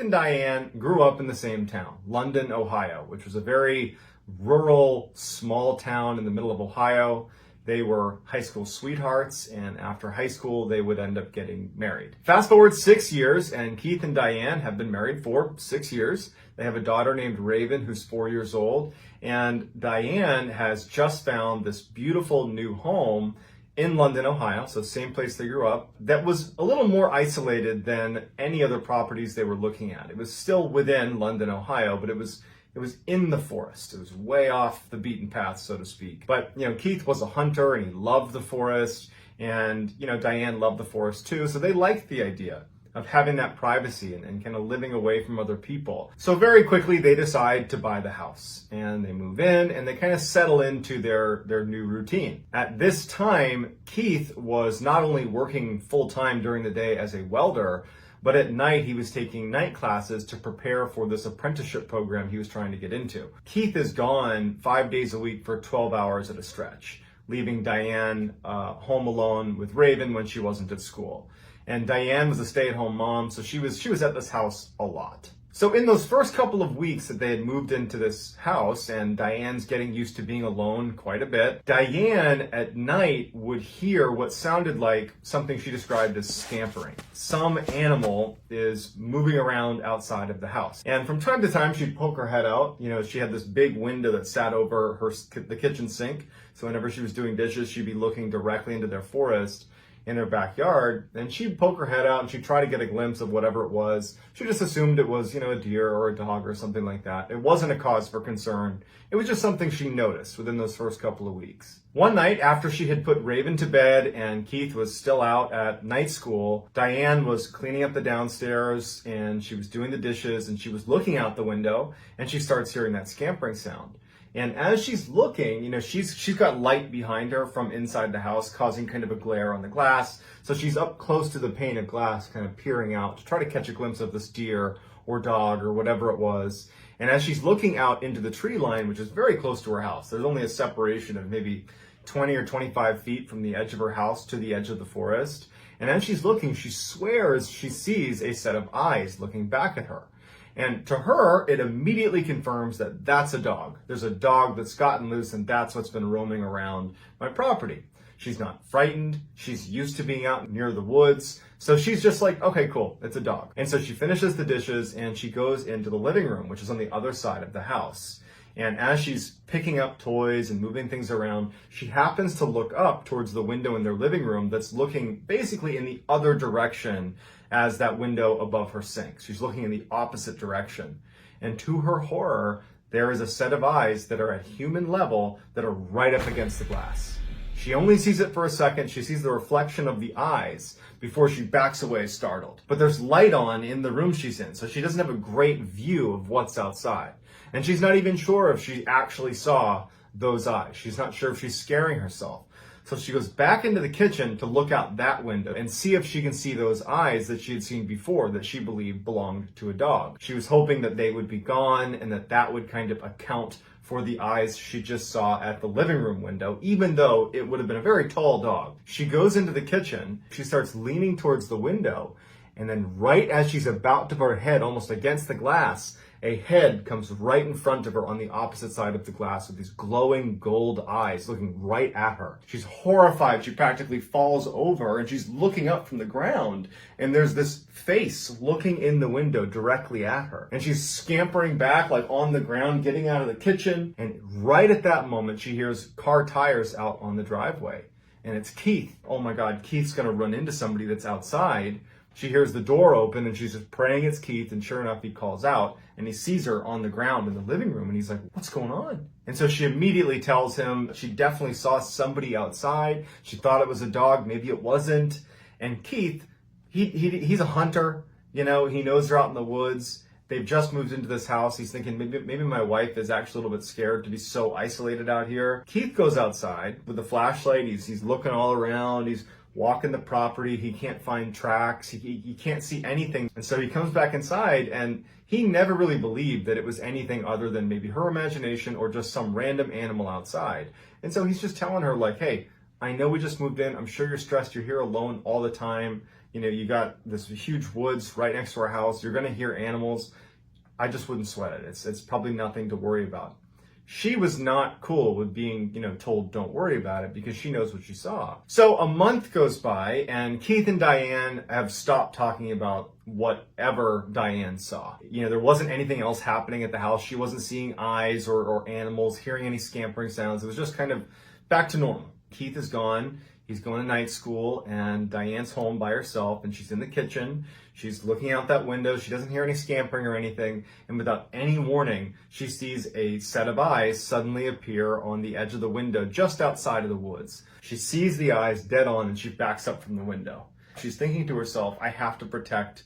and Diane grew up in the same town, London, Ohio, which was a very rural, small town in the middle of Ohio. They were high school sweethearts, and after high school, they would end up getting married. Fast forward 6 years, and Keith and Diane have been married for 6 years. They have a daughter named Raven, who's 4 years old, and Diane has just found this beautiful new home in London, Ohio, so same place they grew up, that was a little more isolated than any other properties they were looking at. It was still within London, Ohio, but it was in the forest. It was way off the beaten path, so to speak. But, Keith was a hunter and he loved the forest, and, Diane loved the forest too, so they liked the idea of having that privacy and kind of living away from other people. So very quickly they decide to buy the house, and they move in and they kind of settle into their new routine. At this time, Keith was not only working full-time during the day as a welder, but at night he was taking night classes to prepare for this apprenticeship program he was trying to get into. Keith is gone 5 days a week for 12 hours at a stretch, leaving Diane home alone with Raven when she wasn't at school. And Diane was a stay-at-home mom, so she was at this house a lot. So in those first couple of weeks that they had moved into this house, and Diane's getting used to being alone quite a bit, Diane at night would hear what sounded like something she described as scampering. Some animal is moving around outside of the house. And from time to time, she'd poke her head out. She had this big window that sat over the kitchen sink. So whenever she was doing dishes, she'd be looking directly into their forest in her backyard, and she'd poke her head out and she'd try to get a glimpse of whatever it was. She just assumed it was, a deer or a dog or something like that. It wasn't a cause for concern. It was just something she noticed within those first couple of weeks. One night, after she had put Raven to bed and Keith was still out at night school, Diane was cleaning up the downstairs and she was doing the dishes and she was looking out the window and she starts hearing that scampering sound. And as she's looking, she's got light behind her from inside the house, causing kind of a glare on the glass. So she's up close to the pane of glass, kind of peering out to try to catch a glimpse of this deer or dog or whatever it was. And as she's looking out into the tree line, which is very close to her house, there's only a separation of maybe 20 or 25 feet from the edge of her house to the edge of the forest. And as she's looking, she swears she sees a set of eyes looking back at her. And to her, it immediately confirms that that's a dog. There's a dog that's gotten loose, and that's what's been roaming around my property. She's not frightened. She's used to being out near the woods. So she's just like, okay, cool, it's a dog. And so she finishes the dishes and she goes into the living room, which is on the other side of the house. And as she's picking up toys and moving things around, she happens to look up towards the window in their living room that's looking basically in the other direction as that window above her sink. She's looking in the opposite direction. And to her horror, there is a set of eyes that are at human level that are right up against the glass. She only sees it for a second. She sees the reflection of the eyes before she backs away startled. But there's light on in the room she's in, so she doesn't have a great view of what's outside. And she's not even sure if she actually saw those eyes. She's not sure if she's scaring herself. So she goes back into the kitchen to look out that window and see if she can see those eyes that she had seen before that she believed belonged to a dog. She was hoping that they would be gone and that would kind of account for the eyes she just saw at the living room window, even though it would have been a very tall dog. She goes into the kitchen, she starts leaning towards the window, and then right as she's about to put her head almost against the glass, a head comes right in front of her on the opposite side of the glass with these glowing gold eyes looking right at her. She's horrified. She practically falls over and she's looking up from the ground, and there's this face looking in the window directly at her. And she's scampering back like on the ground, getting out of the kitchen. And right at that moment, she hears car tires out on the driveway. And it's Keith. Oh my God, Keith's gonna run into somebody that's outside. She hears the door open and she's just praying it's Keith, and sure enough, he calls out and he sees her on the ground in the living room and he's like, what's going on? And so she immediately tells him she definitely saw somebody outside. She thought it was a dog, maybe it wasn't. And Keith, he's a hunter, he knows they're out in the woods. They've just moved into this house. He's thinking maybe my wife is actually a little bit scared to be so isolated out here. Keith goes outside with a flashlight. He's looking all around. He's walking the property. He can't find tracks. He can't see anything. And so he comes back inside, and he never really believed that it was anything other than maybe her imagination or just some random animal outside. And so he's just telling her like, hey, I know we just moved in. I'm sure you're stressed. You're here alone all the time. You know, you got this huge woods right next to our house. You're going to hear animals. I just wouldn't sweat it. It's probably nothing to worry about. She was not cool with being, told don't worry about it because she knows what she saw. So a month goes by and Keith and Diane have stopped talking about whatever Diane saw. There wasn't anything else happening at the house. She wasn't seeing eyes or animals, hearing any scampering sounds. It was just kind of back to normal. Keith is gone. He's going to night school, and Diane's home by herself, and she's in the kitchen. She's looking out that window. She doesn't hear any scampering or anything, and without any warning, she sees a set of eyes suddenly appear on the edge of the window just outside of the woods. She sees the eyes dead on, and she backs up from the window. She's thinking to herself, I have to protect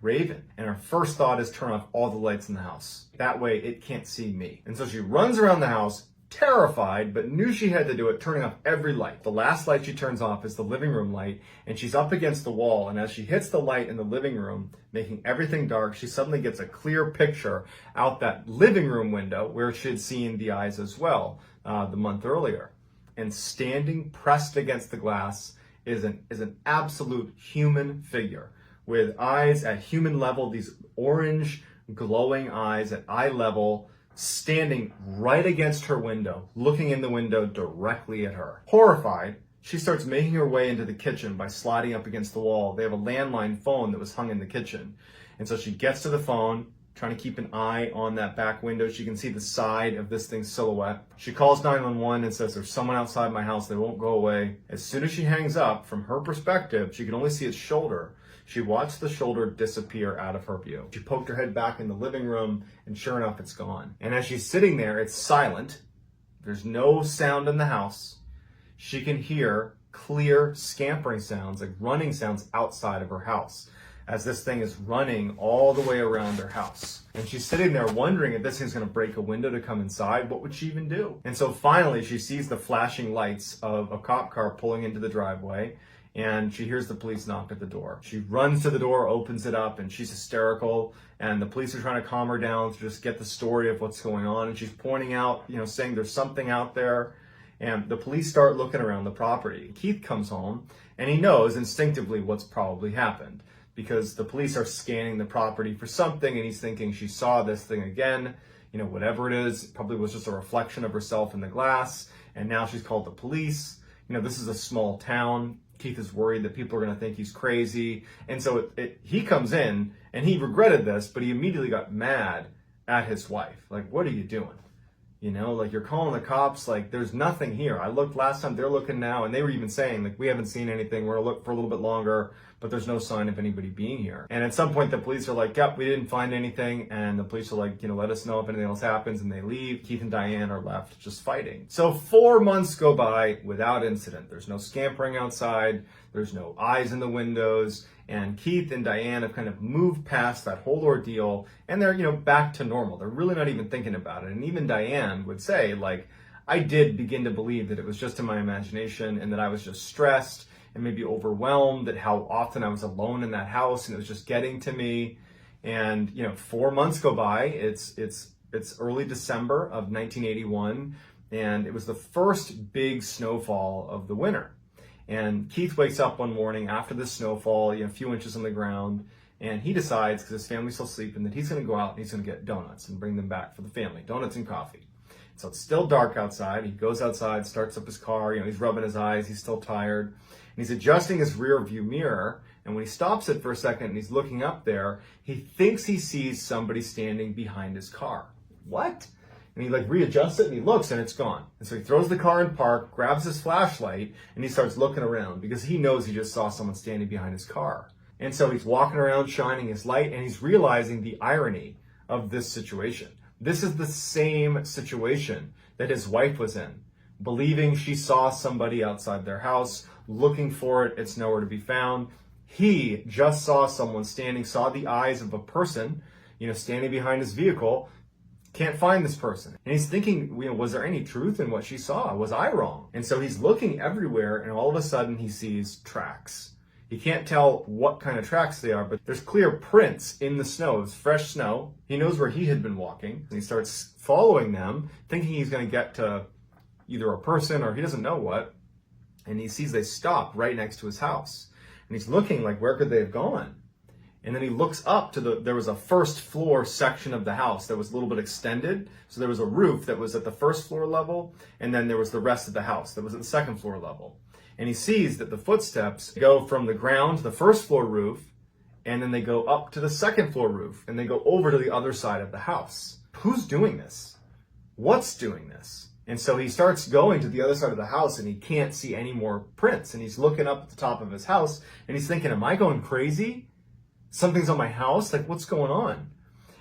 Raven. And her first thought is turn off all the lights in the house. That way, it can't see me. And so she runs around the house, terrified, but knew she had to do it, turning off every light. The last light she turns off is the living room light, and she's up against the wall, and as she hits the light in the living room, making everything dark, she suddenly gets a clear picture out that living room window where she had seen the eyes as well the month earlier. And standing pressed against the glass is an absolute human figure with eyes at human level, these orange glowing eyes at eye level, standing right against her window, looking in the window directly at her. Horrified, she starts making her way into the kitchen by sliding up against the wall. They have a landline phone that was hung in the kitchen. And so she gets to the phone, trying to keep an eye on that back window. She can see the side of this thing's silhouette. She calls 911 and says, there's someone outside my house. They won't go away. As soon as she hangs up, from her perspective, she can only see its shoulder. She watched the shoulder disappear out of her view. She poked her head back in the living room, and sure enough, it's gone. And as she's sitting there, it's silent. There's no sound in the house. She can hear clear scampering sounds, like running sounds outside of her house, as this thing is running all the way around her house. And she's sitting there wondering if this thing's gonna break a window to come inside. What would she even do? And so finally, she sees the flashing lights of a cop car pulling into the driveway, and she hears the police knock at the door. She runs to the door, opens it up, and she's hysterical. And the police are trying to calm her down to just get the story of what's going on. And she's pointing out, saying there's something out there. And the police start looking around the property. Keith comes home, and he knows instinctively what's probably happened because the police are scanning the property for something, and he's thinking she saw this thing again. Whatever it is, it probably was just a reflection of herself in the glass. And now she's called the police. This is a small town. Keith is worried that people are going to think he's crazy. And so he comes in, and he regretted this, but he immediately got mad at his wife. Like, what are you doing? You're calling the cops, like, there's nothing here. I looked last time, they're looking now, and they were even saying, like, we haven't seen anything, we're going to look for a little bit longer, but there's no sign of anybody being here. And at some point, the police are like, yep, we didn't find anything, and the police are like, let us know if anything else happens, and they leave. Keith and Diane are left just fighting. So 4 months go by without incident. There's no scampering outside, there's no eyes in the windows, and Keith and Diane have kind of moved past that whole ordeal, and they're, back to normal. They're really not even thinking about it. And even Diane would say, like, I did begin to believe that it was just in my imagination and that I was just stressed and maybe overwhelmed at how often I was alone in that house and it was just getting to me. And, 4 months go by. It's early December of 1981, and it was the first big snowfall of the winter. And Keith wakes up one morning after the snowfall, a few inches on the ground, and he decides, because his family's still sleeping, that he's going to go out and he's going to get donuts and bring them back for the family, donuts and coffee. So it's still dark outside. He goes outside, starts up his car, he's rubbing his eyes, he's still tired, and he's adjusting his rear view mirror, and when he stops it for a second and he's looking up there, he thinks he sees somebody standing behind his car. What? And he readjusts it and he looks and it's gone. And so he throws the car in park, grabs his flashlight, and he starts looking around because he knows he just saw someone standing behind his car. And so he's walking around shining his light, and he's realizing the irony of this situation. This is the same situation that his wife was in, believing she saw somebody outside their house, looking for it, it's nowhere to be found. He just saw someone saw the eyes of a person, standing behind his vehicle, can't find this person. And he's thinking, was there any truth in what she saw? Was I wrong? And so he's looking everywhere, and all of a sudden he sees tracks. He can't tell what kind of tracks they are, but there's clear prints in the snow. It's fresh snow. He knows where he had been walking, and he starts following them, thinking he's going to get to either a person or he doesn't know what. And he sees they stop right next to his house. And he's looking like, where could they have gone? And then he looks up to there was a first floor section of the house that was a little bit extended. So there was a roof that was at the first floor level, and then there was the rest of the house that was at the second floor level. And he sees that the footsteps go from the ground to the first floor roof, and then they go up to the second floor roof, and they go over to the other side of the house. Who's doing this? What's doing this? And so he starts going to the other side of the house, and he can't see any more prints. And he's looking up at the top of his house, and he's thinking, am I going crazy? Something's on my house? Like, what's going on?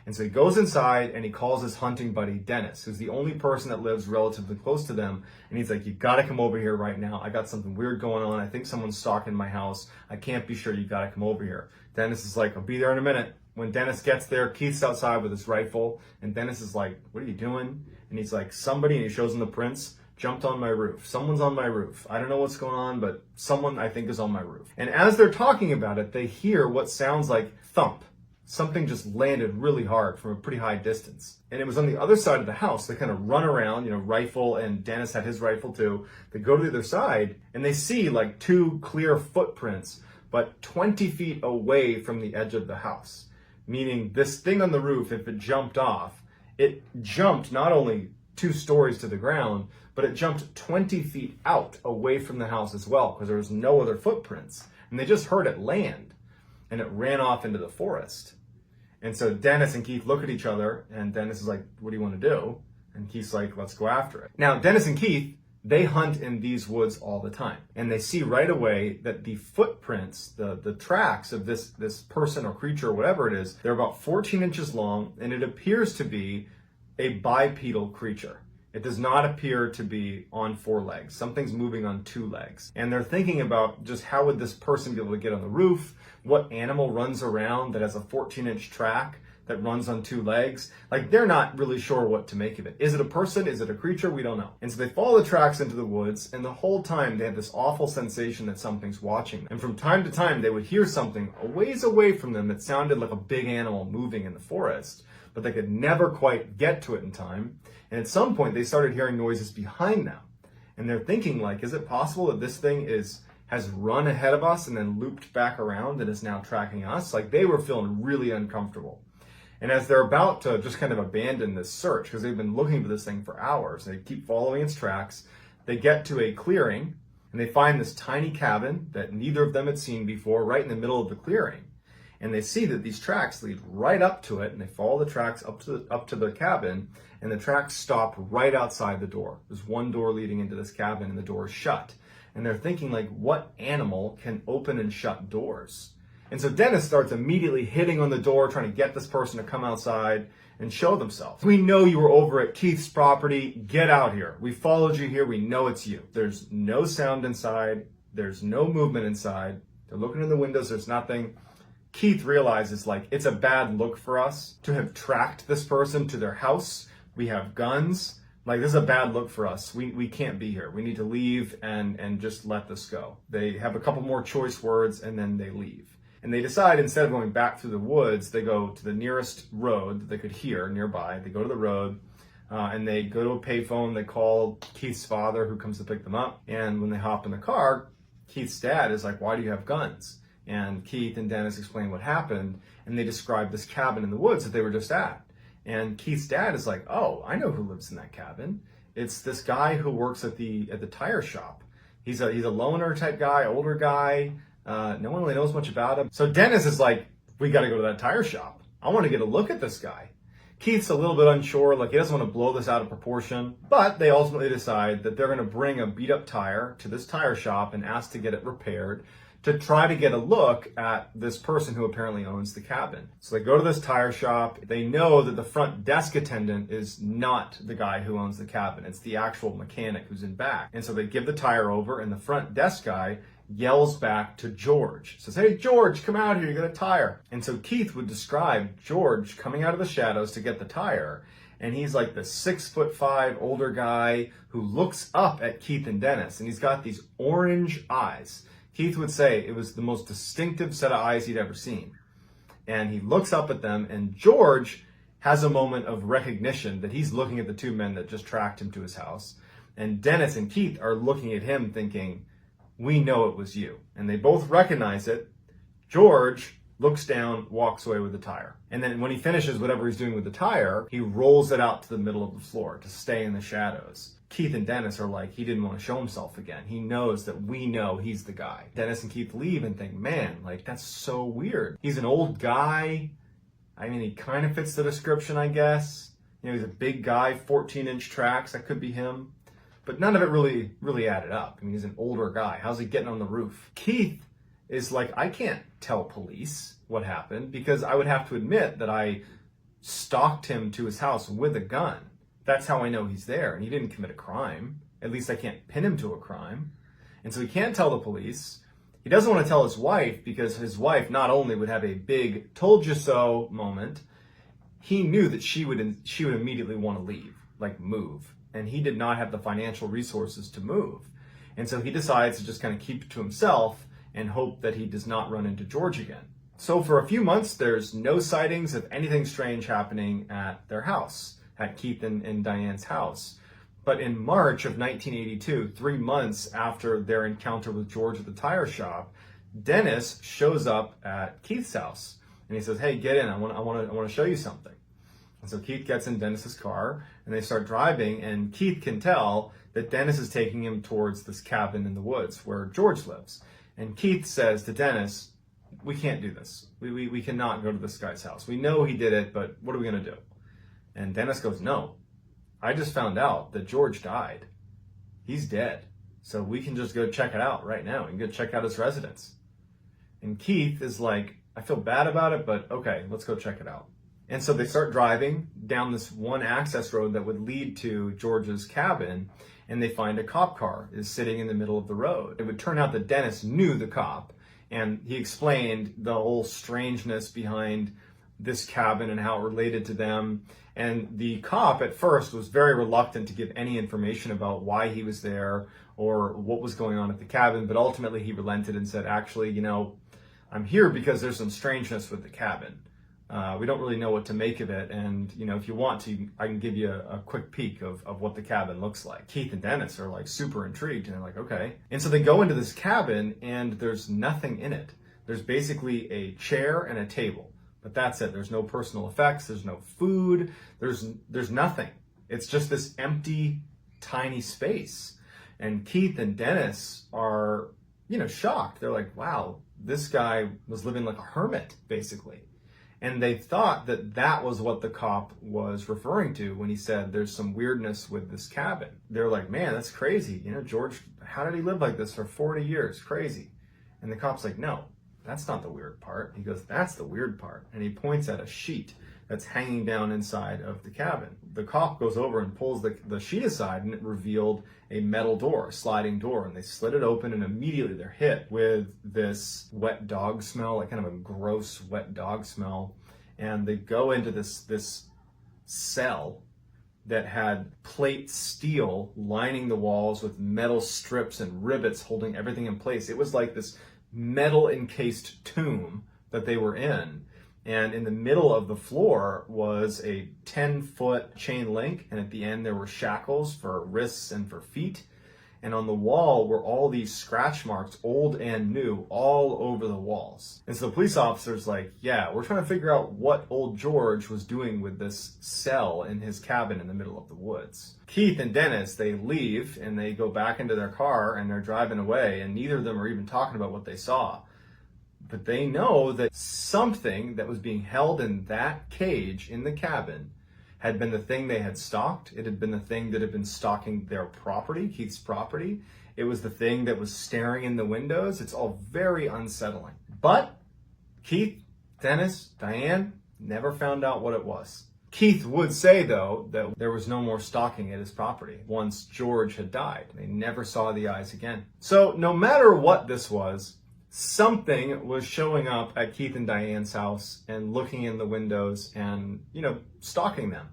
And so he goes inside and he calls his hunting buddy, Dennis, who's the only person that lives relatively close to them. And he's like, you gotta come over here right now. I got something weird going on. I think someone's stalking my house. I can't be sure. You gotta come over here. Dennis is like, I'll be there in a minute. When Dennis gets there, Keith's outside with his rifle. And Dennis is like, what are you doing? And he's like, somebody, and he shows him the prints, jumped on my roof. Someone's on my roof. I don't know what's going on, but someone I think is on my roof. And as they're talking about it, they hear what sounds like thump. Something just landed really hard from a pretty high distance. And it was on the other side of the house. They kind of run around, rifle, and Dennis had his rifle too. They go to the other side and they see like two clear footprints, but 20 feet away from the edge of the house. Meaning this thing on the roof, if it jumped off, it jumped not only 2 stories to the ground, but it jumped 20 feet out away from the house as well, because there was no other footprints. And they just heard it land, and it ran off into the forest. And so Dennis and Keith look at each other, and Dennis is like, what do you want to do? And Keith's like, let's go after it. Now, Dennis and Keith, they hunt in these woods all the time. And they see right away that the footprints, the tracks of this person or creature or whatever it is, they're about 14 inches long, and it appears to be a bipedal creature. It does not appear to be on 4 legs. Something's moving on 2 legs. And they're thinking about just how would this person be able to get on the roof? What animal runs around that has a 14-inch track that runs on 2 legs? Like, they're not really sure what to make of it. Is it a person? Is it a creature? We don't know. And so they follow the tracks into the woods, and the whole time they have this awful sensation that something's watching them. And from time to time, they would hear something a ways away from them that sounded like a big animal moving in the forest, but they could never quite get to it in time. And at some point, they started hearing noises behind them. And they're thinking, like, is it possible that this thing has run ahead of us and then looped back around and is now tracking us? Like, they were feeling really uncomfortable. And as they're about to just kind of abandon this search, because they've been looking for this thing for hours, they keep following its tracks, they get to a clearing, and they find this tiny cabin that neither of them had seen before, right in the middle of the clearing. And they see that these tracks lead right up to it, and they follow the tracks up to the cabin, and the tracks stop right outside the door. There's one door leading into this cabin, and the door is shut. And they're thinking, like, what animal can open and shut doors? And so Dennis starts immediately hitting on the door, trying to get this person to come outside and show themselves. We know you were over at Keith's property. Get out here. We followed you here. We know it's you. There's no sound inside. There's no movement inside. They're looking in the windows. There's nothing. Keith realizes, like, it's a bad look for us to have tracked this person to their house. We have guns. Like, this is a bad look for us. We can't be here. We need to leave and just let this go. They have a couple more choice words, and then they leave. And they decide, instead of going back through the woods, they go to the nearest road that they could hear nearby. They go to the road, and they go to a payphone. They call Keith's father, who comes to pick them up. And when they hop in the car, Keith's dad is like, why do you have guns? And Keith and Dennis explain what happened, and they describe this cabin in the woods that they were just at. And Keith's dad is like, oh, I know who lives in that cabin. It's this guy who works at the tire shop. He's a loner type guy, older guy. No one really knows much about him. So Dennis is like, we got to go to that tire shop. I want to get a look at this guy. Keith's a little bit unsure, like he doesn't want to blow this out of proportion, but they ultimately decide that they're going to bring a beat up tire to this tire shop and ask to get it repaired, to try to get a look at this person who apparently owns the cabin. So they go to this tire shop. They know that the front desk attendant is not the guy who owns the cabin. It's the actual mechanic who's in back. And so they give the tire over, and the front desk guy yells back to George. Says, hey, George, come out here, you got a tire. And so Keith would describe George coming out of the shadows to get the tire. And he's like the 6'5" older guy who looks up at Keith and Dennis. And he's got these orange eyes. Keith would say it was the most distinctive set of eyes he'd ever seen. And he looks up at them, and George has a moment of recognition that he's looking at the 2 men that just tracked him to his house. And Dennis and Keith are looking at him thinking, we know it was you. And they both recognize it. George looks down, walks away with the tire. And then when he finishes whatever he's doing with the tire, he rolls it out to the middle of the floor to stay in the shadows. Keith and Dennis are like, he didn't want to show himself again. He knows that we know he's the guy. Dennis and Keith leave and think, man, like, that's so weird. He's an old guy. I mean, he kind of fits the description, I guess. You know, he's a big guy, 14-inch tracks. That could be him. But none of it really added up. I mean, he's an older guy. How's he getting on the roof? Keith is like, I can't tell police what happened because I would have to admit that I stalked him to his house with a gun. That's how I know he's there, and he didn't commit a crime. At least I can't pin him to a crime. And so he can't tell the police. He doesn't want to tell his wife because his wife not only would have a big told you so moment, he knew that she would immediately want to leave, like move. And he did not have the financial resources to move. And so he decides to just kind of keep it to himself and hope that he does not run into George again. So for a few months, there's no sightings of anything strange happening at their house, at Keith and Diane's house. But in March of 1982, 3 months after their encounter with George at the tire shop, Dennis shows up at Keith's house. And he says, hey, get in, I want to show you something. And so Keith gets in Dennis's car and they start driving, and Keith can tell that Dennis is taking him towards this cabin in the woods where George lives. And Keith says to Dennis, we can't do this. We cannot go to this guy's house. We know he did it, but what are we going to do? And Dennis goes, no, I just found out that George died. He's dead. So we can just go check it out right now. We can go check out his residence. And Keith is like, I feel bad about it, but okay, let's go check it out. And so they start driving down this one access road that would lead to George's cabin, and they find a cop car is sitting in the middle of the road. It would turn out that Dennis knew the cop, and he explained the whole strangeness behind this cabin and how it related to them. And the cop at first was very reluctant to give any information about why he was there or what was going on at the cabin, but ultimately he relented and said, actually, you know, I'm here because there's some strangeness with the cabin. We don't really know what to make of it, and you know, if you want to, I can give you a quick peek of what the cabin looks like. Keith and Dennis are like super intrigued, and they're like, okay. And so they go into this cabin, and there's nothing in it. There's basically a chair and a table, but that's it. There's no personal effects. There's no food. There's nothing. It's just this empty, tiny space. And Keith and Dennis are, you know, shocked. They're like, wow, this guy was living like a hermit, basically. And they thought that that was what the cop was referring to when he said there's some weirdness with this cabin. They're like, man, that's crazy. You know, George, how did he live like this for 40 years? Crazy. And the cop's like, no, that's not the weird part. He goes, that's the weird part. And he points at a sheet that's hanging down inside of the cabin. The cop goes over and pulls the sheet aside, and it revealed a metal door, a sliding door, and they slid it open, and immediately they're hit with this wet dog smell, like kind of a gross wet dog smell. And they go into this cell that had plate steel lining the walls with metal strips and rivets holding everything in place. It was like this metal encased tomb that they were in. And in the middle of the floor was a 10-foot chain link, and at the end there were shackles for wrists and for feet. And on the wall were all these scratch marks, old and new, all over the walls. And so the police officer's like, yeah, we're trying to figure out what old George was doing with this cell in his cabin in the middle of the woods. Keith and Dennis, they leave and they go back into their car and they're driving away, and neither of them are even talking about what they saw. But they know that something that was being held in that cage in the cabin had been the thing they had stalked. It had been the thing that had been stalking their property, Keith's property. It was the thing that was staring in the windows. It's all very unsettling. But Keith, Dennis, Diane never found out what it was. Keith would say, though, that there was no more stalking at his property once George had died. They never saw the eyes again. So no matter what this was, something was showing up at Keith and Diane's house and looking in the windows and, you know, stalking them.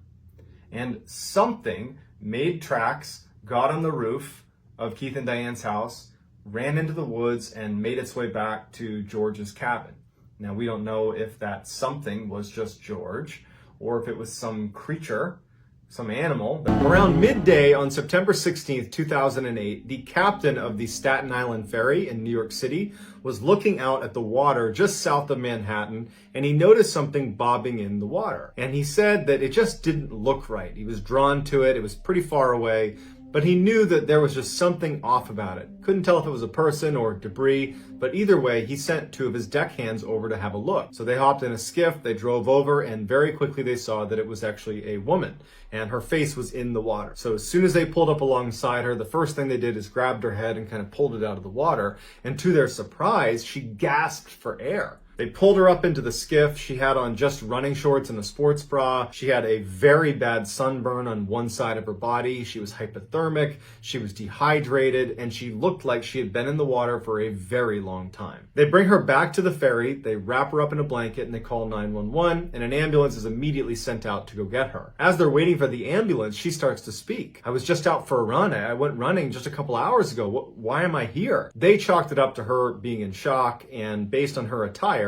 And something made tracks, got on the roof of Keith and Diane's house, ran into the woods, and made its way back to George's cabin. Now, we don't know if that something was just George or if it was some creature some animal. Around midday on September 16th, 2008, the captain of the Staten Island ferry in New York City was looking out at the water just south of Manhattan, and he noticed something bobbing in the water. And he said that it just didn't look right. He was drawn to it. It was pretty far away, but he knew that there was just something off about it. Couldn't tell if it was a person or debris, but either way, he sent two of his deckhands over to have a look. So they hopped in a skiff, they drove over, and very quickly they saw that it was actually a woman, and her face was in the water. So as soon as they pulled up alongside her, the first thing they did is grabbed her head and kind of pulled it out of the water, and to their surprise, she gasped for air. They pulled her up into the skiff. She had on just running shorts and a sports bra. She had a very bad sunburn on one side of her body. She was hypothermic. She was dehydrated, and she looked like she had been in the water for a very long time. They bring her back to the ferry. They wrap her up in a blanket and they call 911, and an ambulance is immediately sent out to go get her. As they're waiting for the ambulance, she starts to speak. I was just out for a run. I went running just a couple hours ago. Why am I here? They chalked it up to her being in shock, and based on her attire,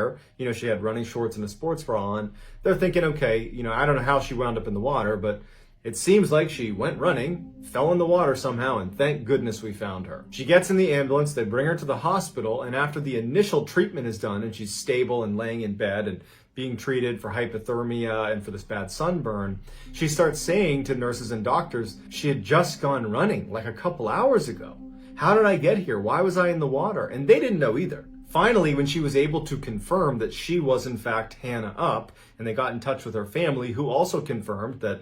she had running shorts and a sports bra on. They're thinking, okay, I don't know how she wound up in the water, but it seems like she went running, fell in the water somehow, and thank goodness we found her. She gets in the ambulance, they bring her to the hospital, and after the initial treatment is done and she's stable and laying in bed and being treated for hypothermia and for this bad sunburn, she starts saying to nurses and doctors she had just gone running like a couple hours ago. How did I get here? Why was I in the water? And they didn't know either. Finally, when she was able to confirm that she was in fact Hannah Up, and they got in touch with her family, who also confirmed that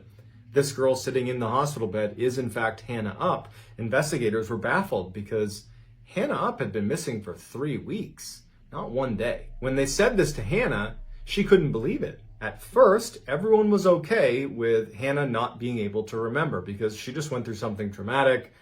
this girl sitting in the hospital bed is in fact Hannah Up, investigators were baffled because Hannah Up had been missing for 3 weeks, not one day. When they said this to Hannah, she couldn't believe it. At first, everyone was okay with Hannah not being able to remember because she just went through something traumatic.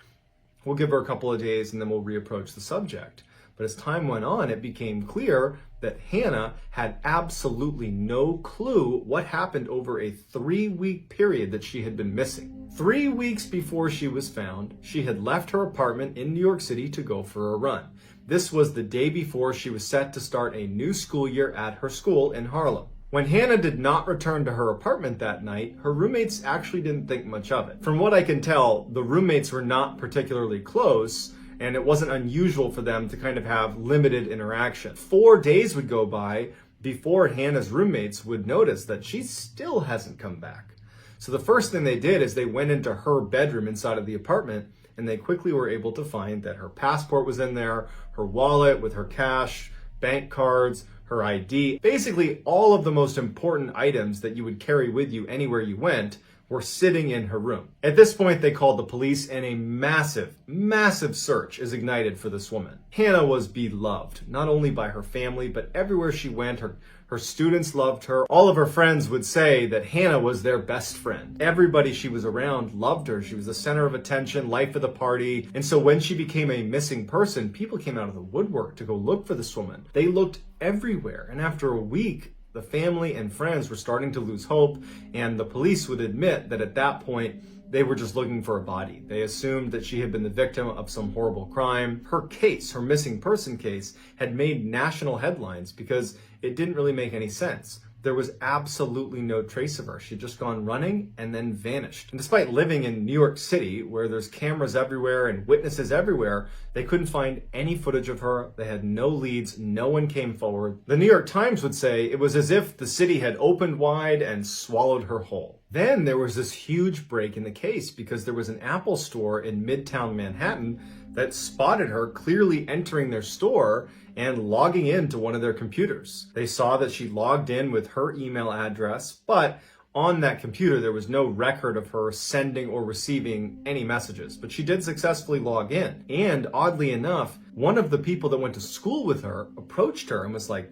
We'll give her a couple of days and then we'll reapproach the subject. But as time went on, it became clear that Hannah had absolutely no clue what happened over a 3-week period that she had been missing. 3 weeks before she was found, she had left her apartment in New York City to go for a run. This was the day before she was set to start a new school year at her school in Harlem. When Hannah did not return to her apartment that night, her roommates actually didn't think much of it. From what I can tell, the roommates were not particularly close, and it wasn't unusual for them to kind of have limited interaction. 4 days would go by before Hannah's roommates would notice that she still hasn't come back. So the first thing they did is they went into her bedroom inside of the apartment, and they quickly were able to find that her passport was in there, her wallet with her cash, bank cards, her ID. Basically, all of the most important items that you would carry with you anywhere you went were sitting in her room. At this point, they called the police, and a massive, massive search is ignited for this woman. Hannah was beloved, not only by her family, but everywhere she went, her students loved her. All of her friends would say that Hannah was their best friend. Everybody she was around loved her. She was the center of attention, life of the party. And so when she became a missing person, people came out of the woodwork to go look for this woman. They looked everywhere. And after a week, the family and friends were starting to lose hope, and the police would admit that at that point, they were just looking for a body. They assumed that she had been the victim of some horrible crime. Her case, her missing person case, had made national headlines because it didn't really make any sense. There was absolutely no trace of her. She'd just gone running and then vanished. And despite living in New York City, where there's cameras everywhere and witnesses everywhere, they couldn't find any footage of her. They had no leads. No one came forward. The New York Times would say it was as if the city had opened wide and swallowed her whole. Then there was this huge break in the case because there was an Apple store in Midtown Manhattan that spotted her clearly entering their store and logging into one of their computers. They saw that she logged in with her email address, but on that computer there was no record of her sending or receiving any messages. But she did successfully log in. And oddly enough, one of the people that went to school with her approached her and was like,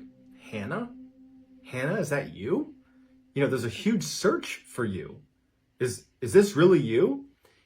Hannah? Hannah, is that you? There's a huge search for you. Is this really you?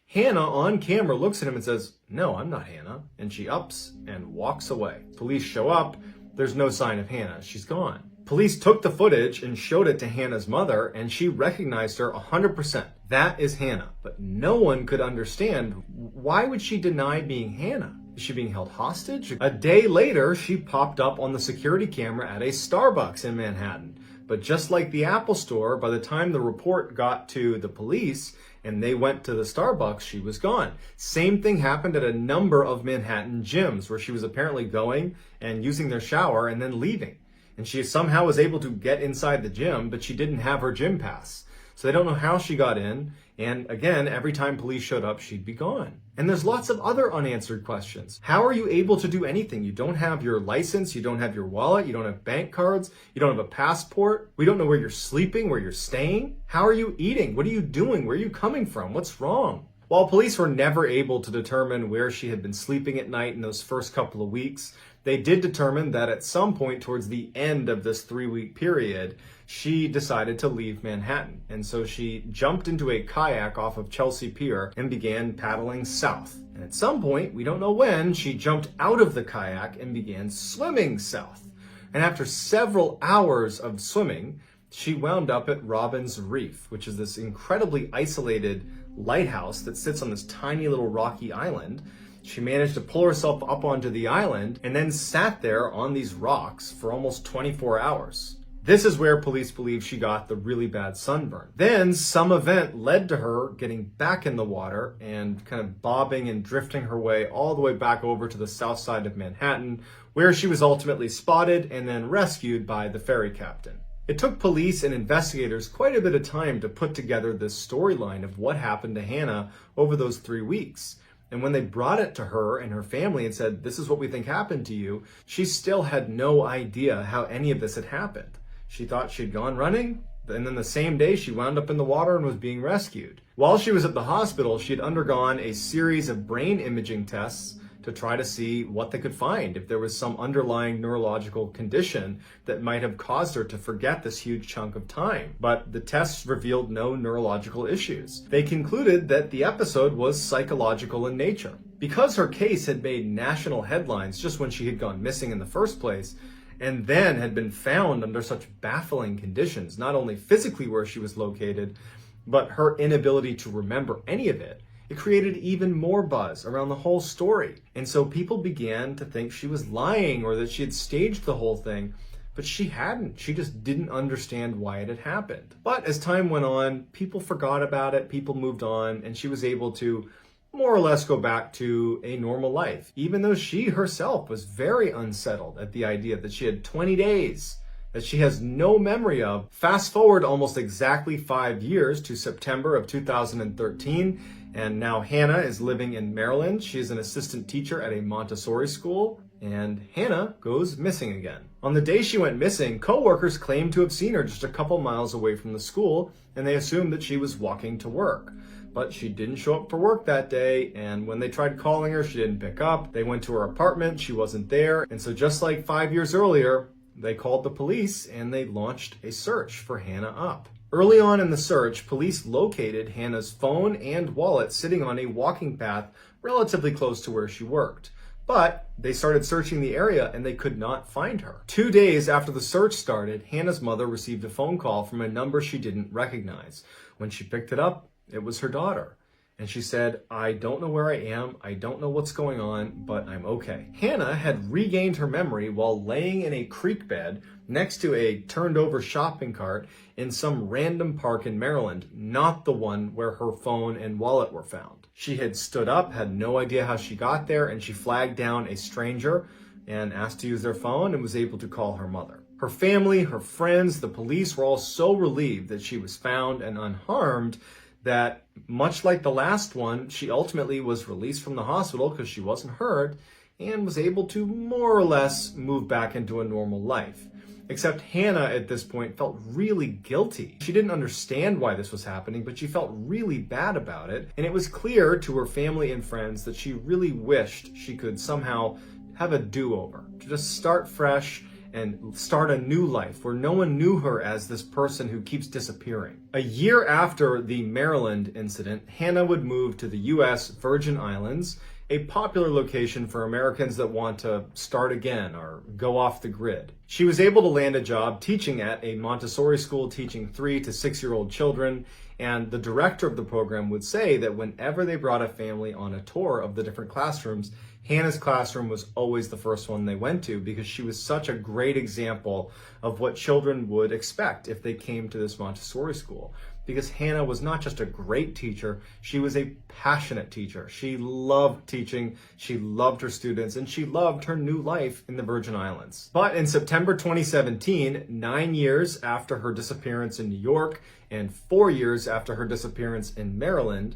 Hannah on camera looks at him and says, no, I'm not Hannah. And she ups and walks away. Police show up. There's no sign of Hannah. She's gone. Police took the footage and showed it to Hannah's mother, and she recognized her 100%. That is Hannah. But no one could understand, why would she deny being Hannah? Is she being held hostage? A day later, she popped up on the security camera at a Starbucks in Manhattan. But just like the Apple Store, by the time the report got to the police and they went to the Starbucks, she was gone. Same thing happened at a number of Manhattan gyms where she was apparently going and using their shower and then leaving. And she somehow was able to get inside the gym, but she didn't have her gym pass. So they don't know how she got in. And again, every time police showed up, she'd be gone. And there's lots of other unanswered questions. How are you able to do anything? You don't have your license, you don't have your wallet, you don't have bank cards, you don't have a passport. We don't know where you're sleeping, where you're staying. How are you eating? What are you doing? Where are you coming from? What's wrong? While police were never able to determine where she had been sleeping at night in those first couple of weeks, they did determine that at some point towards the end of this 3-week period, she decided to leave Manhattan. And so she jumped into a kayak off of Chelsea Pier and began paddling south. And at some point, we don't know when, she jumped out of the kayak and began swimming south. And after several hours of swimming, she wound up at Robbins Reef, which is this incredibly isolated lighthouse that sits on this tiny little rocky island. She managed to pull herself up onto the island and then sat there on these rocks for almost 24 hours. This is where police believe she got the really bad sunburn. Then some event led to her getting back in the water and kind of bobbing and drifting her way all the way back over to the south side of Manhattan, where she was ultimately spotted and then rescued by the ferry captain. It took police and investigators quite a bit of time to put together this storyline of what happened to Hannah over those 3 weeks. And when they brought it to her and her family and said, this is what we think happened to you, she still had no idea how any of this had happened. She thought she'd gone running, and then the same day she wound up in the water and was being rescued. While she was at the hospital, she had undergone a series of brain imaging tests to try to see what they could find, if there was some underlying neurological condition that might have caused her to forget this huge chunk of time. But the tests revealed no neurological issues. They concluded that the episode was psychological in nature. Because her case had made national headlines just when she had gone missing in the first place, and then had been found under such baffling conditions, not only physically where she was located, but her inability to remember any of it, it created even more buzz around the whole story. And so people began to think she was lying or that she had staged the whole thing, but she hadn't. She just didn't understand why it had happened. But as time went on, people forgot about it, people moved on, and she was able to more or less go back to a normal life, even though she herself was very unsettled at the idea that she had 20 days that she has no memory of. Fast forward almost exactly 5 years to September of 2013, and now Hannah is living in Maryland. She is an assistant teacher at a Montessori school, and Hannah goes missing again. On the day she went missing, co-workers claimed to have seen her just a couple miles away from the school, and they assumed that she was walking to work. But she didn't show up for work that day, and when they tried calling her, she didn't pick up. They went to her apartment, she wasn't there, and so just like 5 years earlier, they called the police and they launched a search for Hannah up. Early on in the search, police located Hannah's phone and wallet sitting on a walking path relatively close to where she worked. But they started searching the area and they could not find her. 2 days after the search started, Hannah's mother received a phone call from a number she didn't recognize. When she picked it up, it was her daughter. And she said, I don't know where I am, I don't know what's going on, but I'm okay. Hannah had regained her memory while laying in a creek bed next to a turned over shopping cart in some random park in Maryland, not the one where her phone and wallet were found. She had stood up, had no idea how she got there, and she flagged down a stranger and asked to use their phone and was able to call her mother. Her family, her friends, the police were all so relieved that she was found and unharmed that, much like the last one, she ultimately was released from the hospital because she wasn't hurt and was able to more or less move back into a normal life. Except Hannah at this point felt really guilty. She didn't understand why this was happening, but she felt really bad about it. And it was clear to her family and friends that she really wished she could somehow have a do-over, to just start fresh and start a new life where no one knew her as this person who keeps disappearing. A year after the Maryland incident, Hannah would move to the U.S. Virgin Islands, a popular location for Americans that want to start again or go off the grid. She was able to land a job teaching at a Montessori school teaching 3 to 6-year-old children, and the director of the program would say that whenever they brought a family on a tour of the different classrooms, Hannah's classroom was always the first one they went to because she was such a great example of what children would expect if they came to this Montessori school. Because Hannah was not just a great teacher, she was a passionate teacher. She loved teaching, she loved her students, and she loved her new life in the Virgin Islands. But in September 2017, 9 years after her disappearance in New York and 4 years after her disappearance in Maryland,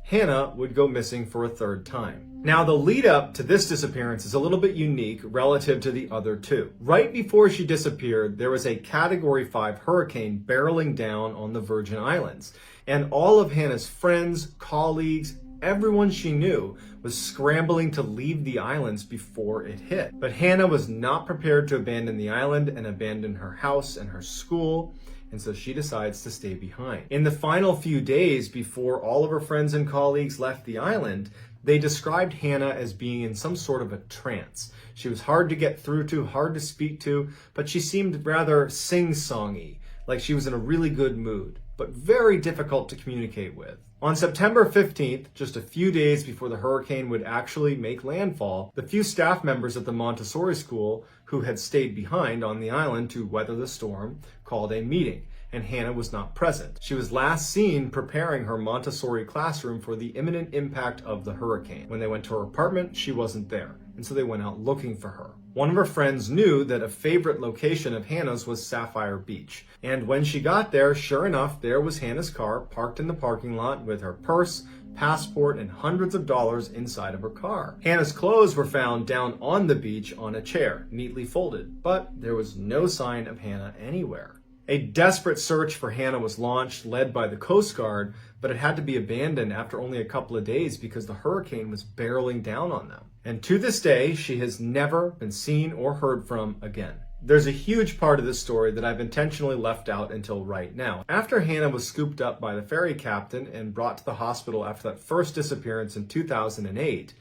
Hannah would go missing for a third time. Now, the lead up to this disappearance is a little bit unique relative to the other two. Right before she disappeared, there was a Category 5 hurricane barreling down on the Virgin Islands. And all of Hannah's friends, colleagues, everyone she knew was scrambling to leave the islands before it hit. But Hannah was not prepared to abandon the island and abandon her house and her school. And so she decides to stay behind. In the final few days before all of her friends and colleagues left the island, they described Hannah as being in some sort of a trance. She was hard to get through to, hard to speak to, but she seemed rather sing-songy, like she was in a really good mood, but very difficult to communicate with. On September 15th, just a few days before the hurricane would actually make landfall, the few staff members at the Montessori school who had stayed behind on the island to weather the storm called a meeting, and Hannah was not present. She was last seen preparing her Montessori classroom for the imminent impact of the hurricane. When they went to her apartment, she wasn't there, and so they went out looking for her. One of her friends knew that a favorite location of Hannah's was Sapphire Beach. And when she got there, sure enough, there was Hannah's car parked in the parking lot with her purse, passport, and hundreds of dollars inside of her car. Hannah's clothes were found down on the beach on a chair, neatly folded, but there was no sign of Hannah anywhere. A desperate search for Hannah was launched, led by the Coast Guard, but it had to be abandoned after only a couple of days because the hurricane was barreling down on them. And to this day, she has never been seen or heard from again. There's a huge part of this story that I've intentionally left out until right now. After Hannah was scooped up by the ferry captain and brought to the hospital after that first disappearance in 2008,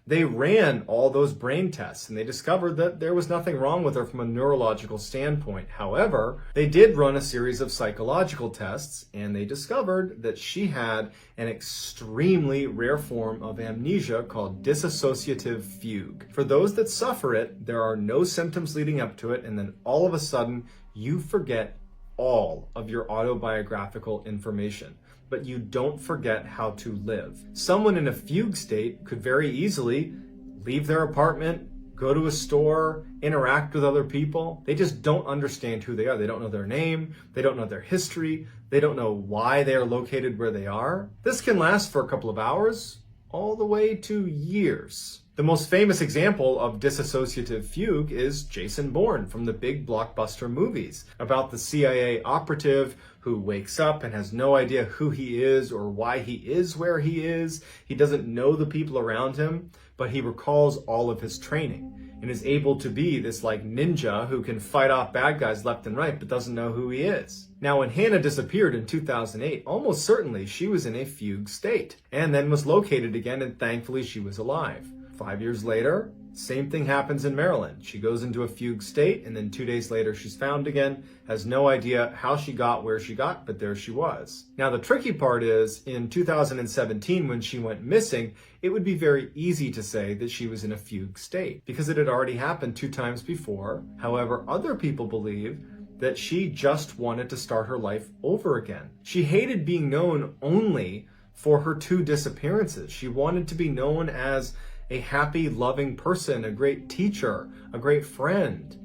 they ran all those brain tests and they discovered that there was nothing wrong with her from a neurological standpoint. However, they did run a series of psychological tests and they discovered that she had an extremely rare form of amnesia called dissociative fugue. For those that suffer it, there are no symptoms leading up to it, and then all of a sudden you forget all of your autobiographical information, but you don't forget how to live. Someone in a fugue state could very easily leave their apartment, go to a store, interact with other people. They just don't understand who they are. They don't know their name. They don't know their history. They don't know why they are located where they are. This can last for a couple of hours, all the way to years. The most famous example of dissociative fugue is Jason Bourne from the big blockbuster movies about the CIA operative who wakes up and has no idea who he is or why he is where he is. He doesn't know the people around him, but he recalls all of his training and is able to be this like ninja who can fight off bad guys left and right but doesn't know who he is. Now, when Hannah disappeared in 2008, almost certainly she was in a fugue state and then was located again, and thankfully she was alive. 5 years later, same thing happens in Maryland. She goes into a fugue state, and then 2 days later she's found again, has no idea how she got where she got, but there she was. Now, the tricky part is, in 2017, when she went missing, it would be very easy to say that she was in a fugue state because it had already happened 2 times before. However, other people believe that she just wanted to start her life over again. She hated being known only for her 2 disappearances. She wanted to be known as a happy, loving person, a great teacher, a great friend.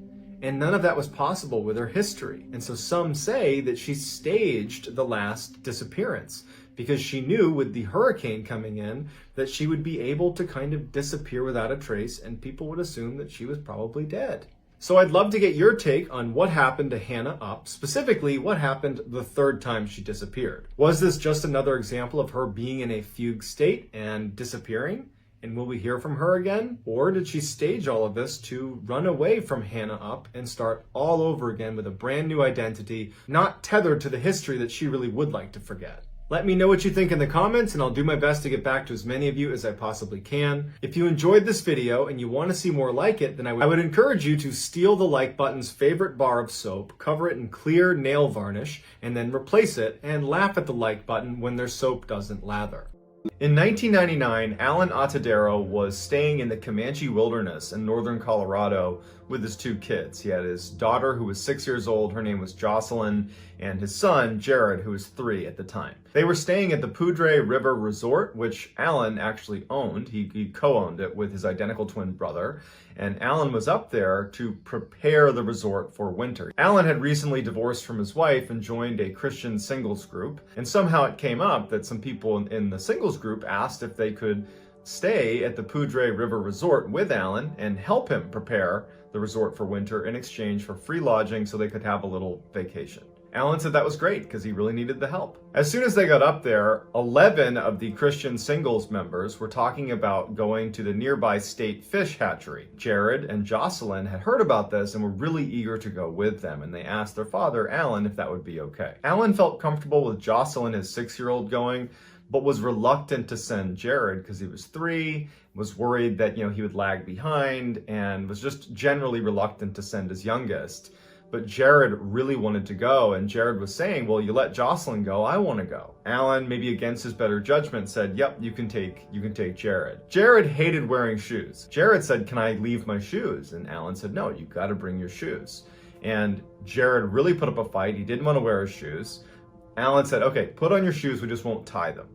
And none of that was possible with her history. And so some say that she staged the last disappearance because she knew with the hurricane coming in that she would be able to kind of disappear without a trace and people would assume that she was probably dead. So I'd love to get your take on what happened to Hannah Up, specifically what happened the 3rd time she disappeared. Was this just another example of her being in a fugue state and disappearing? And will we hear from her again? Or did she stage all of this to run away from Hannah Up and start all over again with a brand new identity, not tethered to the history that she really would like to forget? Let me know what you think in the comments, and I'll do my best to get back to as many of you as I possibly can. If you enjoyed this video and you want to see more like it, then I would encourage you to steal the like button's favorite bar of soap, cover it in clear nail varnish, and then replace it, and laugh at the like button when their soap doesn't lather. In 1999, Alan Atadero was staying in the Comanche wilderness in northern Colorado with his two kids. He had his daughter, who was 6 years old, her name was Jocelyn, and his son, Jared, who was 3 at the time. They were staying at the Poudre River Resort, which Alan actually owned. He co-owned it with his identical twin brother, and Alan was up there to prepare the resort for winter. Alan had recently divorced from his wife and joined a Christian singles group, and somehow it came up that some people in the singles group asked if they could stay at the Poudre River Resort with Alan and help him prepare the resort for winter in exchange for free lodging so they could have a little vacation. Alan said that was great because he really needed the help. As soon as they got up there, 11 of the Christian singles members were talking about going to the nearby state fish hatchery. Jared and Jocelyn had heard about this and were really eager to go with them, and they asked their father, Alan, if that would be okay. Alan felt comfortable with Jocelyn, his 6-year-old, going, but was reluctant to send Jared because he was 3, was worried that, he would lag behind, and was just generally reluctant to send his youngest. But Jared really wanted to go, and Jared was saying, well, you let Jocelyn go, I want to go. Alan, maybe against his better judgment, said, yep, you can take Jared. Jared hated wearing shoes. Jared said, can I leave my shoes? And Alan said, no, you got to bring your shoes. And Jared really put up a fight. He didn't want to wear his shoes. Alan said, okay, put on your shoes, we just won't tie them.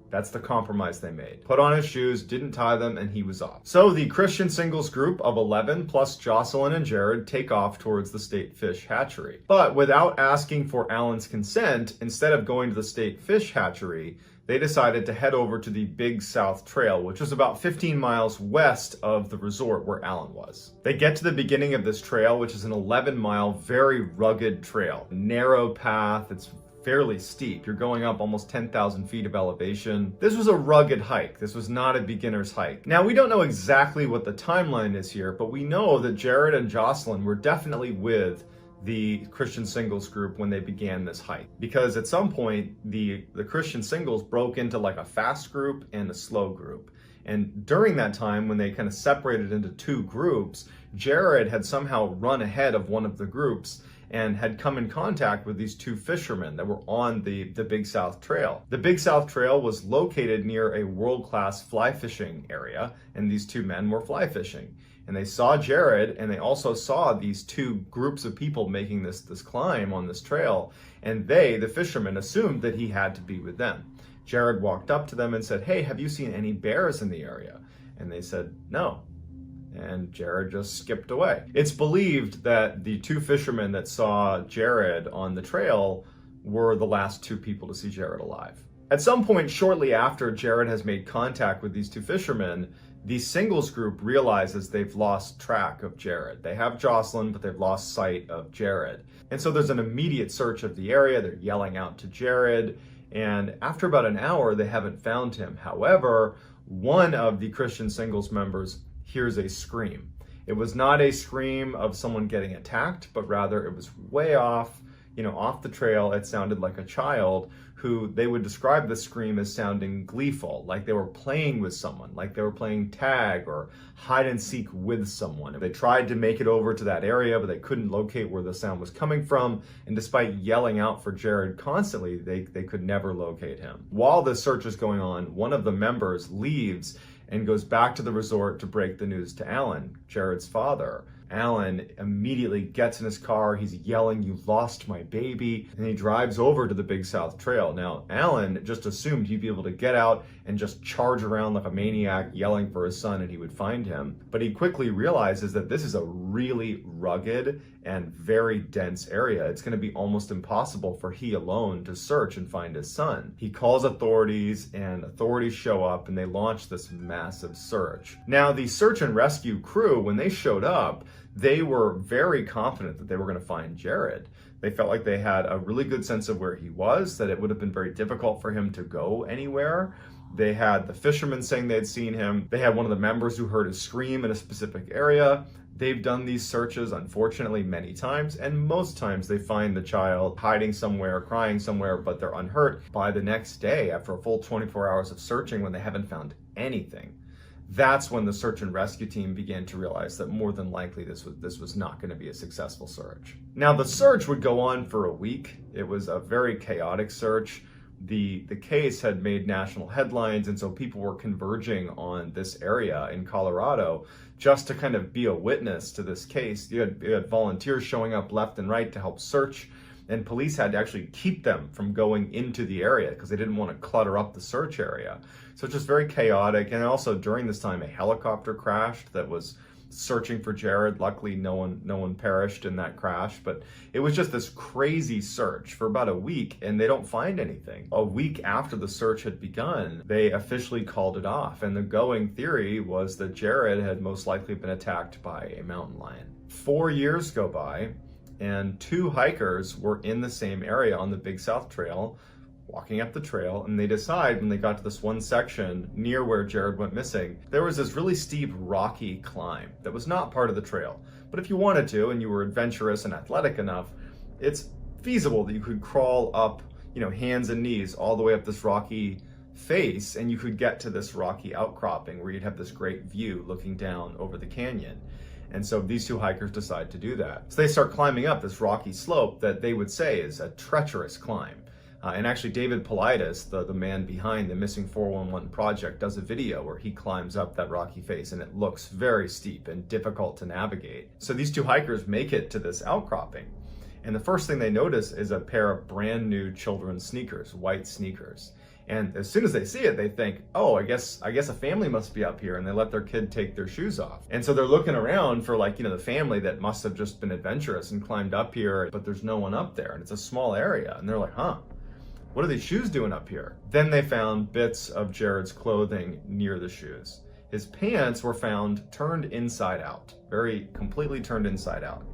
That's the compromise they made. Put on his shoes, didn't tie them, and he was off. So the Christian singles group of 11 plus Jocelyn and Jared take off towards the state fish hatchery. But without asking for Alan's consent, instead of going to the state fish hatchery, they decided to head over to the Big South Trail, which was about 15 miles west of the resort where Alan was. They get to the beginning of this trail, which is an 11-mile, very rugged trail. Narrow path, it's fairly steep. You're going up almost 10,000 feet of elevation. This was a rugged hike. This was not a beginner's hike. Now, we don't know exactly what the timeline is here, but we know that Jared and Jocelyn were definitely with the Christian singles group when they began this hike, because at some point the Christian singles broke into like a fast group and a slow group. And during that time, when they kind of separated into 2 groups, Jared had somehow run ahead of one of the groups and had come in contact with these 2 fishermen that were on the Big South Trail. The Big South Trail was located near a world-class fly fishing area, and these 2 men were fly fishing. And they saw Jared, and they also saw these 2 groups of people making this climb on this trail, and they, the fishermen, assumed that he had to be with them. Jared walked up to them and said, hey, have you seen any bears in the area? And they said, no. And Jared just skipped away. It's believed that the 2 fishermen that saw Jared on the trail were the last 2 people to see Jared alive. At some point shortly after Jared has made contact with these 2 fishermen, the singles group realizes they've lost track of Jared. They have Jocelyn, but they've lost sight of Jared. And so there's an immediate search of the area. They're yelling out to Jared. And after about an hour, they haven't found him. However, one of the Christian singles members hears a scream. It was not a scream of someone getting attacked, but rather it was way off, off the trail. It sounded like a child who they would describe the scream as sounding gleeful, like they were playing with someone, like they were playing tag or hide and seek with someone. They tried to make it over to that area, but they couldn't locate where the sound was coming from. And despite yelling out for Jared constantly, they could never locate him. While the search is going on, one of the members leaves and goes back to the resort to break the news to Alan, Jared's father. Alan immediately gets in his car. He's yelling, "You lost my baby." And he drives over to the Big South Trail. Now, Alan just assumed he'd be able to get out and just charge around like a maniac, yelling for his son, and he would find him. But he quickly realizes that this is a really rugged and very dense area. It's going to be almost impossible for he alone to search and find his son. He calls authorities, and authorities show up, and they launch this massive search. Now, the search and rescue crew, when they showed up, they were very confident that they were going to find Jared. They felt like they had a really good sense of where he was, that it would have been very difficult for him to go anywhere. They had the fishermen saying they'd seen him. They had one of the members who heard a scream in a specific area. They've done these searches, unfortunately, many times, and most times they find the child hiding somewhere, crying somewhere, but they're unhurt. By the next day, after a full 24 hours of searching, when they haven't found anything, that's when the search and rescue team began to realize that more than likely this was not going to be a successful search. Now, the search would go on for a week. It was a very chaotic search the case had made national headlines, and so people were converging on this area in Colorado just to kind of be a witness to this case. You had volunteers showing up left and right to help search, and police had to actually keep them from going into the area because they didn't want to clutter up the search area. So it's just very chaotic. And also during this time, a helicopter crashed that was searching for Jared. Luckily, no one perished in that crash, but it was just this crazy search for about a week, and they don't find anything. A week after the search had begun, they officially called it off, and the going theory was that Jared had most likely been attacked by a mountain lion. 4 years go by, and 2 hikers were in the same area on the Big South Trail, walking up the trail, and they decide when they got to this one section near where Jared went missing, there was this really steep, rocky climb that was not part of the trail. But if you wanted to, and you were adventurous and athletic enough, it's feasible that you could crawl up, hands and knees all the way up this rocky face, and you could get to this rocky outcropping where you'd have this great view looking down over the canyon. And so these 2 hikers decide to do that. So they start climbing up this rocky slope that they would say is a treacherous climb. And actually David Paulides, the man behind the Missing 411 project, does a video where he climbs up that rocky face, and it looks very steep and difficult to navigate. So these 2 hikers make it to this outcropping, and the first thing they notice is a pair of brand new children's sneakers, white sneakers. And as soon as they see it, they think, oh, I guess a family must be up here, and they let their kid take their shoes off. And so they're looking around for the family that must have just been adventurous and climbed up here, but there's no one up there, and it's a small area. And they're like, what are these shoes doing up here? Then they found bits of Jared's clothing near the shoes. His pants were found turned inside out, very completely turned inside out.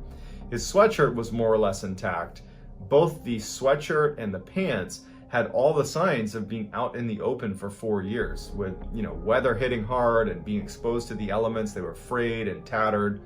His sweatshirt was more or less intact. Both the sweatshirt and the pants had all the signs of being out in the open for 4 years with, weather hitting hard and being exposed to the elements. They were frayed and tattered.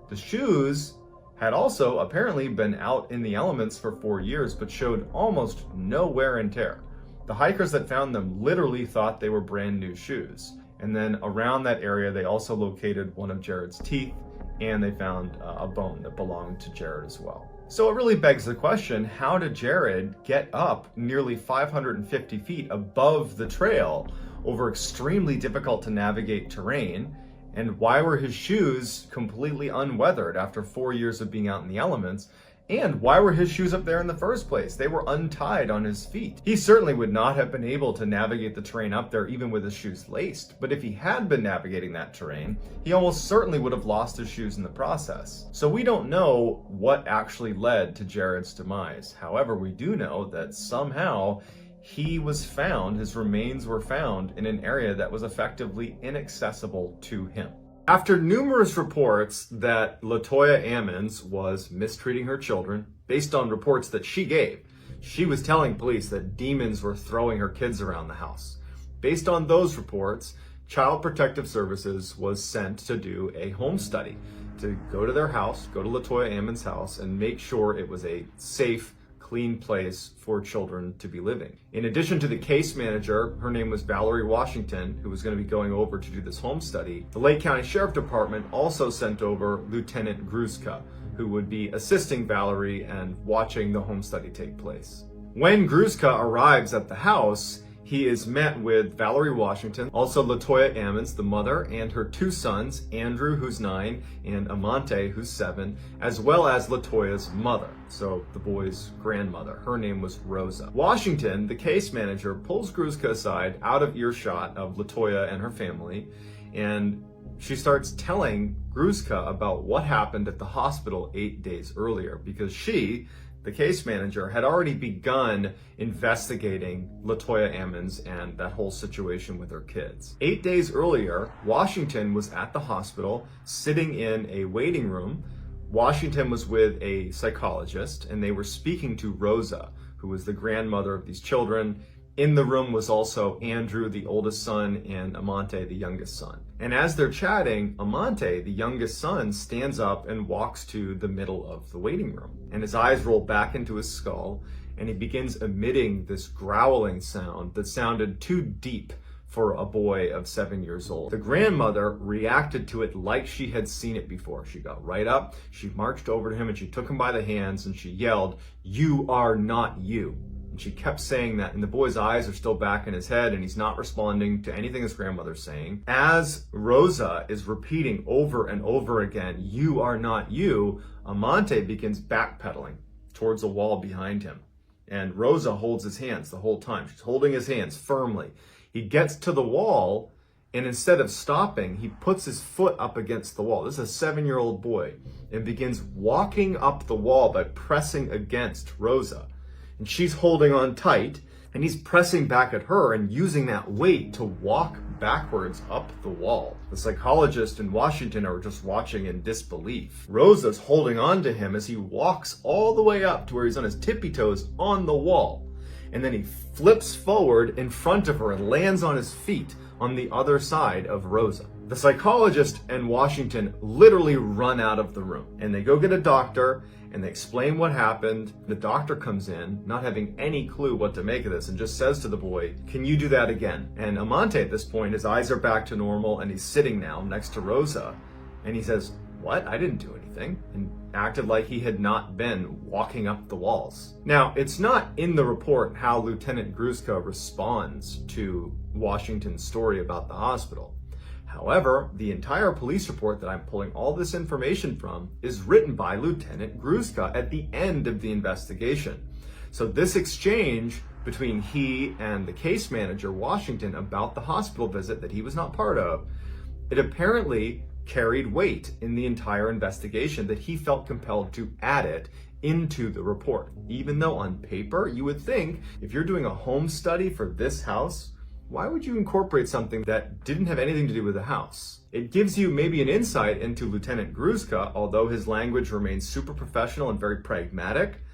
The shoes had also apparently been out in the elements for 4 years, but showed almost no wear and tear. The hikers that found them literally thought they were brand new shoes. And then around that area, they also located one of Jared's teeth, and they found a bone that belonged to Jared as well. So it really begs the question, how did Jared get up nearly 550 feet above the trail over extremely difficult to navigate terrain? And why were his shoes completely unweathered after 4 years of being out in the elements? And why were his shoes up there in the first place? They were untied on his feet. He certainly would not have been able to navigate the terrain up there even with his shoes laced. But if he had been navigating that terrain, he almost certainly would have lost his shoes in the process. So we don't know what actually led to Jared's demise. However, we do know that somehow he was found, his remains were found in an area that was effectively inaccessible to him. After numerous reports that LaToya Ammons was mistreating her children, based on reports that she gave, she was telling police that demons were throwing her kids around the house. Based on those reports, Child Protective Services was sent to do a home study, to go to their house, go to LaToya Ammons' house, and make sure it was a safe, clean place for children to be living. In addition to the case manager, her name was Valerie Washington, who was going to be going over to do this home study, the Lake County Sheriff Department also sent over Lieutenant Gruszka, who would be assisting Valerie and watching the home study take place. When Gruszka arrives at the house, he is met with Valerie Washington, also LaToya Ammons, the mother, and her 2 sons, Andrew, who's 9, and Amante, who's 7, as well as LaToya's mother, so the boy's grandmother. Her name was Rosa. Washington, the case manager, pulls Gruszka aside out of earshot of LaToya and her family, and she starts telling Gruszka about what happened at the hospital 8 days earlier, because she, the case manager, had already begun investigating LaToya Ammons and that whole situation with her kids. 8 days earlier, Washington was at the hospital sitting in a waiting room. Washington was with a psychologist, and they were speaking to Rosa, who was the grandmother of these children. In the room was also Andrew, the oldest son, and Amante, the youngest son. And as they're chatting, Amante, the youngest son, stands up and walks to the middle of the waiting room. And his eyes roll back into his skull, and he begins emitting this growling sound that sounded too deep for a boy of 7 years old. The grandmother reacted to it like she had seen it before. She got right up, she marched over to him, and she took him by the hands, and she yelled, "You are not you. And she kept saying that, and the boy's eyes are still back in his head, and he's not responding to anything his grandmother's saying. As Rosa is repeating over and over again, "You are not you," Amante begins backpedaling towards a wall behind him. And Rosa holds his hands the whole time. She's holding his hands firmly. He gets to the wall, and instead of stopping, he puts his foot up against the wall. This is a 7-year-old boy, and begins walking up the wall by pressing against Rosa. And she's holding on tight, and he's pressing back at her and using that weight to walk backwards up the wall. The psychologist in Washington are just watching in disbelief. Rosa's holding on to him as he walks all the way up to where he's on his tippy toes on the wall. And then he flips forward in front of her and lands on his feet on the other side of Rosa. The psychologist and Washington literally run out of the room, and they go get a doctor and they explain what happened. The doctor comes in, not having any clue what to make of this, and just says to the boy, "Can you do that again?" And Amante at this point, his eyes are back to normal, and he's sitting now next to Rosa, and he says, "What? I didn't do anything," and acted like he had not been walking up the walls. Now, it's not in the report how Lieutenant Gruszka responds to Washington's story about the hospital. However, the entire police report that I'm pulling all this information from is written by Lieutenant Gruszka at the end of the investigation. So this exchange between he and the case manager, Washington, about the hospital visit that he was not part of, it apparently carried weight in the entire investigation, that he felt compelled to add it into the report. Even though on paper, you would think if you're doing a home study for this house, why would you incorporate something that didn't have anything to do with the house? It gives you maybe an insight into Lieutenant Gruszka, although his language remains super professional and very pragmatic,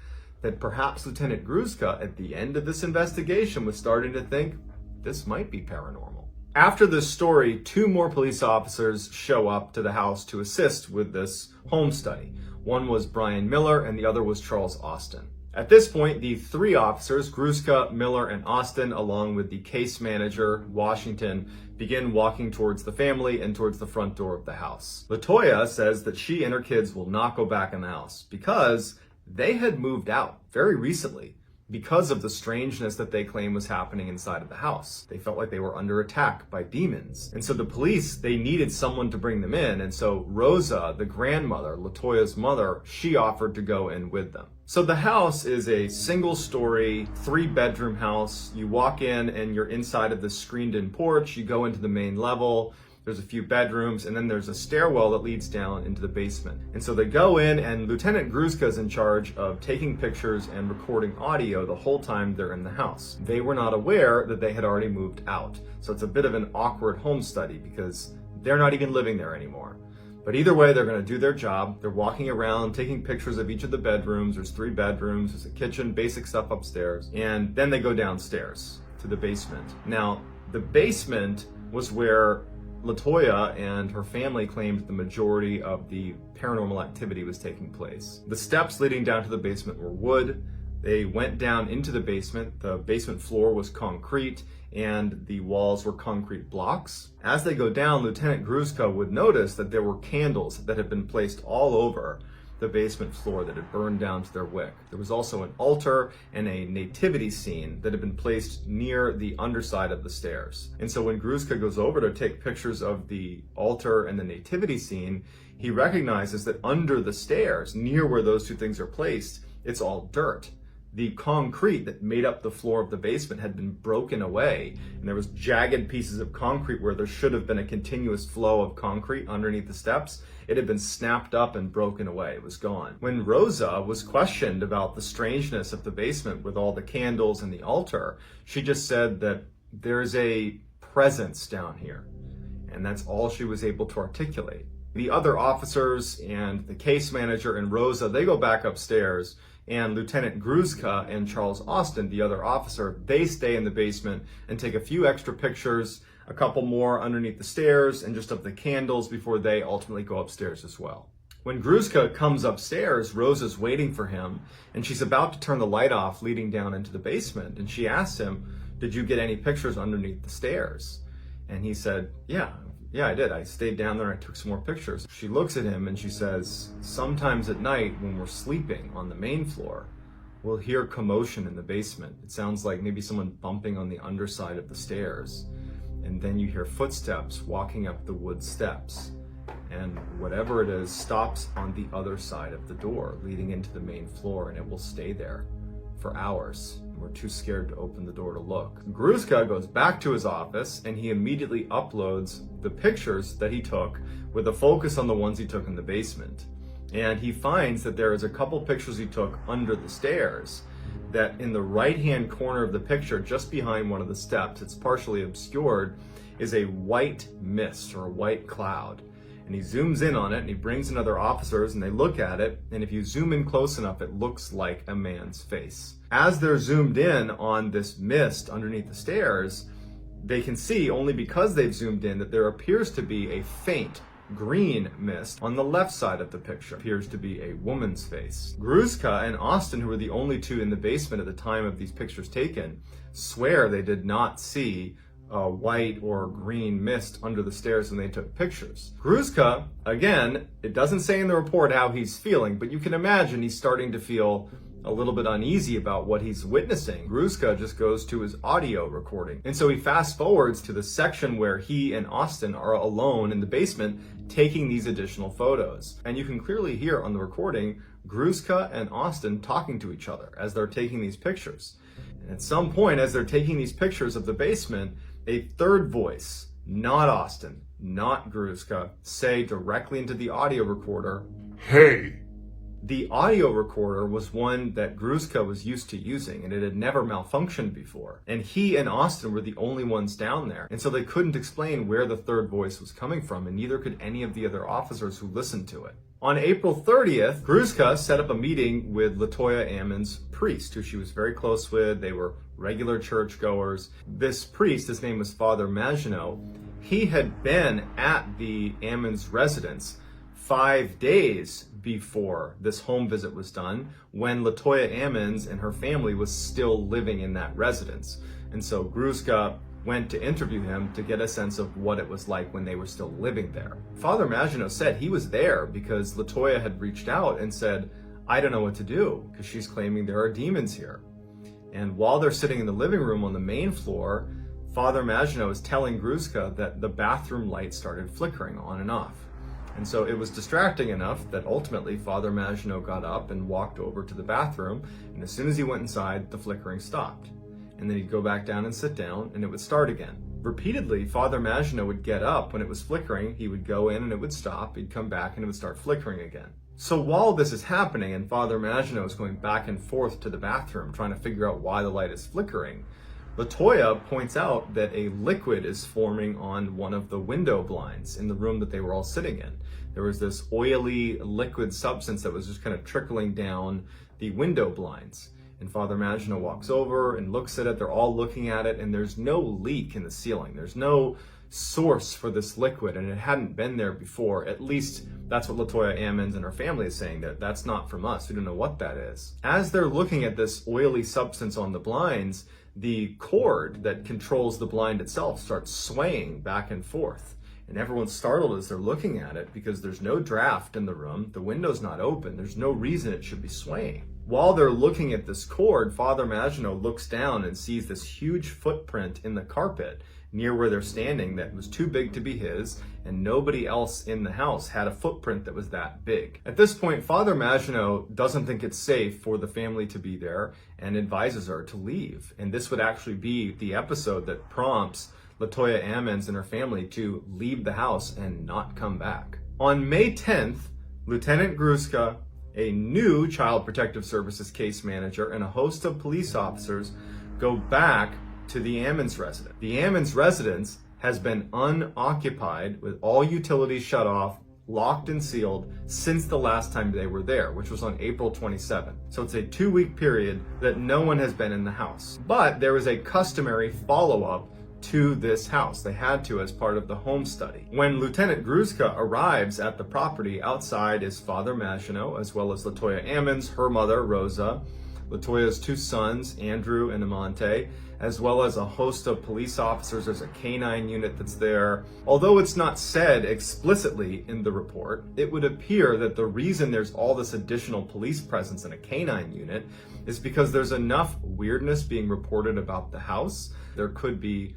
that perhaps Lieutenant Gruszka at the end of this investigation was starting to think this might be paranormal. After this story, 2 more police officers show up to the house to assist with this home study. One was Brian Miller and the other was Charles Austin. At this point, the 3 officers, Gruszka, Miller, and Austin, along with the case manager, Washington, begin walking towards the family and towards the front door of the house. LaToya says that she and her kids will not go back in the house because they had moved out very recently because of the strangeness that they claim was happening inside of the house. They felt like they were under attack by demons. And so the police, they needed someone to bring them in. And so Rosa, the grandmother, LaToya's mother, she offered to go in with them. So the house is a single-story, 3-bedroom house. You walk in and you're inside of this screened-in porch. You go into the main level. There's a few bedrooms, and then there's a stairwell that leads down into the basement. And so they go in, and Lieutenant Gruszka is in charge of taking pictures and recording audio the whole time they're in the house. They were not aware that they had already moved out. So it's a bit of an awkward home study because they're not even living there anymore. But either way, they're going to do their job. They're walking around, taking pictures of each of the bedrooms. There's 3 bedrooms, there's a kitchen, basic stuff upstairs. And then they go downstairs to the basement. Now, the basement was where LaToya and her family claimed the majority of the paranormal activity was taking place. The steps leading down to the basement were wood. They went down into the basement. The basement floor was concrete and the walls were concrete blocks. As they go down, Lieutenant Gruszka would notice that there were candles that had been placed all over the basement floor that had burned down to their wick. There was also an altar and a nativity scene that had been placed near the underside of the stairs. And so when Gruszka goes over to take pictures of the altar and the nativity scene, he recognizes that under the stairs, near where those 2 things are placed, it's all dirt. The concrete that made up the floor of the basement had been broken away, and there was jagged pieces of concrete where there should have been a continuous flow of concrete underneath the steps. It had been snapped up and broken away. It was gone. When Rosa was questioned about the strangeness of the basement with all the candles and the altar, she just said that there's a presence down here, and that's all she was able to articulate. The other officers and the case manager and Rosa, they go back upstairs, and Lieutenant Gruszka and Charles Austin, the other officer, they stay in the basement and take a few extra pictures, a couple more underneath the stairs, and just of the candles before they ultimately go upstairs as well. When Gruszka comes upstairs, Rosa's waiting for him, and she's about to turn the light off leading down into the basement, and she asks him, "Did you get any pictures underneath the stairs?" And he said, yeah, I did. I stayed down there and I took some more pictures. She looks at him and she says, "Sometimes at night when we're sleeping on the main floor, we'll hear commotion in the basement. It sounds like maybe someone bumping on the underside of the stairs. And then you hear footsteps walking up the wood steps. And whatever it is stops on the other side of the door leading into the main floor, and it will stay there for hours. We're too scared to open the door to look. Gruszka goes back to his office and he immediately uploads the pictures that he took with a focus on the ones he took in the basement. And he finds that there is a couple pictures he took under the stairs, that in the right-hand corner of the picture, just behind one of the steps, it's partially obscured, is a white mist or a white cloud. And he zooms in on it and he brings in other officers and they look at it, and if you zoom in close enough, it looks like a man's face. As they're zoomed in on this mist underneath the stairs, they can see, only because they've zoomed in, that there appears to be a faint green mist on the left side of the picture. Appears to be a woman's face. Gruszka and Austin, who were the only two in the basement at the time of these pictures taken, swear they did not see a white or green mist under the stairs when they took pictures. Gruszka, again, it doesn't say in the report how he's feeling, but you can imagine he's starting to feel a little bit uneasy about what he's witnessing. Gruszka just goes to his audio recording. And so he fast forwards to the section where he and Austin are alone in the basement taking these additional photos. And you can clearly hear on the recording Gruszka and Austin talking to each other as they're taking these pictures. And at some point, as they're taking these pictures of the basement, a third voice, not Austin, not Gruszka, say directly into the audio recorder, "Hey." The audio recorder was one that Gruszka was used to using, and it had never malfunctioned before. And he and Austin were the only ones down there. And so they couldn't explain where the third voice was coming from, and neither could any of the other officers who listened to it. On April 30th, Gruszka set up a meeting with Latoya Ammon's priest, who she was very close with. They were regular churchgoers. This priest, his name was Father Maginot, he had been at the Ammon's residence 5 days before this home visit was done, when Latoya Ammons and her family was still living in that residence. And so Gruszka went to interview him to get a sense of what it was like when they were still living there. Father Maginot said he was there because Latoya had reached out and said, "I don't know what to do," because she's claiming there are demons here. And while they're sitting in the living room on the main floor, Father Maginot is telling Gruszka that the bathroom light started flickering on and off. And so it was distracting enough that ultimately Father Maginot got up and walked over to the bathroom, and as soon as he went inside, the flickering stopped. And then he'd go back down and sit down, and it would start again. Repeatedly, Father Maginot would get up when it was flickering, he would go in and it would stop, he'd come back and it would start flickering again. So while this is happening and Father Maginot is going back and forth to the bathroom trying to figure out why the light is flickering, Latoya points out that a liquid is forming on one of the window blinds in the room that they were all sitting in. There was this oily liquid substance that was just kind of trickling down the window blinds. And Father Maginot walks over and looks at it. They're all looking at it, and there's no leak in the ceiling. There's no source for this liquid, and it hadn't been there before. At least that's what Latoya Ammons and her family is saying, that that's not from us. We don't know what that is. As they're looking at this oily substance on the blinds, the cord that controls the blind itself starts swaying back and forth. And everyone's startled as they're looking at it because there's no draft in the room. The window's not open. There's no reason it should be swaying. While they're looking at this cord, Father Maginot looks down and sees this huge footprint in the carpet near where they're standing that was too big to be his, and nobody else in the house had a footprint that was that big. At this point, Father Maginot doesn't think it's safe for the family to be there and advises her to leave. And this would actually be the episode that prompts Latoya Ammons and her family to leave the house and not come back. On May 10th, Lieutenant Gruszka, a new Child Protective Services case manager, and a host of police officers go back to the Ammons residence. The Ammons residence has been unoccupied with all utilities shut off, locked and sealed since the last time they were there, which was on April 27th. So it's a 2-week period that no one has been in the house. But there is a customary follow-up to this house. They had to as part of the home study. When Lieutenant Gruszka arrives at the property, outside is Father Maginot, as well as Latoya Ammons, her mother, Rosa, LaToya's 2 sons, Andrew and Amante, as well as a host of police officers. There's a canine unit that's there. Although it's not said explicitly in the report, it would appear that the reason there's all this additional police presence in a canine unit is because there's enough weirdness being reported about the house. There could be,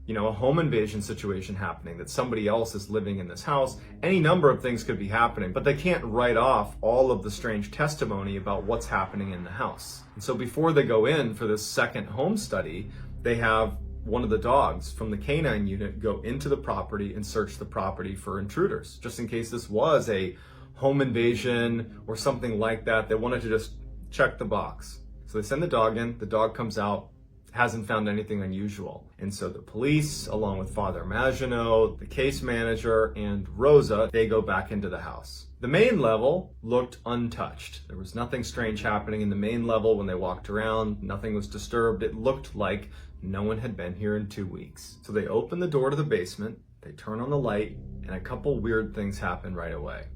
a home invasion situation happening, that somebody else is living in this house. Any number of things could be happening, but they can't write off all of the strange testimony about what's happening in the house. And so before they go in for this second home study, they have one of the dogs from the canine unit go into the property and search the property for intruders, just in case this was a home invasion or something like that. They wanted to just check the box. So they send the dog in, the dog comes out, hasn't found anything unusual. And so the police, along with Father Maginot, the case manager, and Rosa, they go back into the house. The main level looked untouched. There was nothing strange happening in the main level when they walked around. Nothing was disturbed. It looked like no one had been here in 2 weeks. So they open the door to the basement, they turn on the light, and a couple weird things happen right away.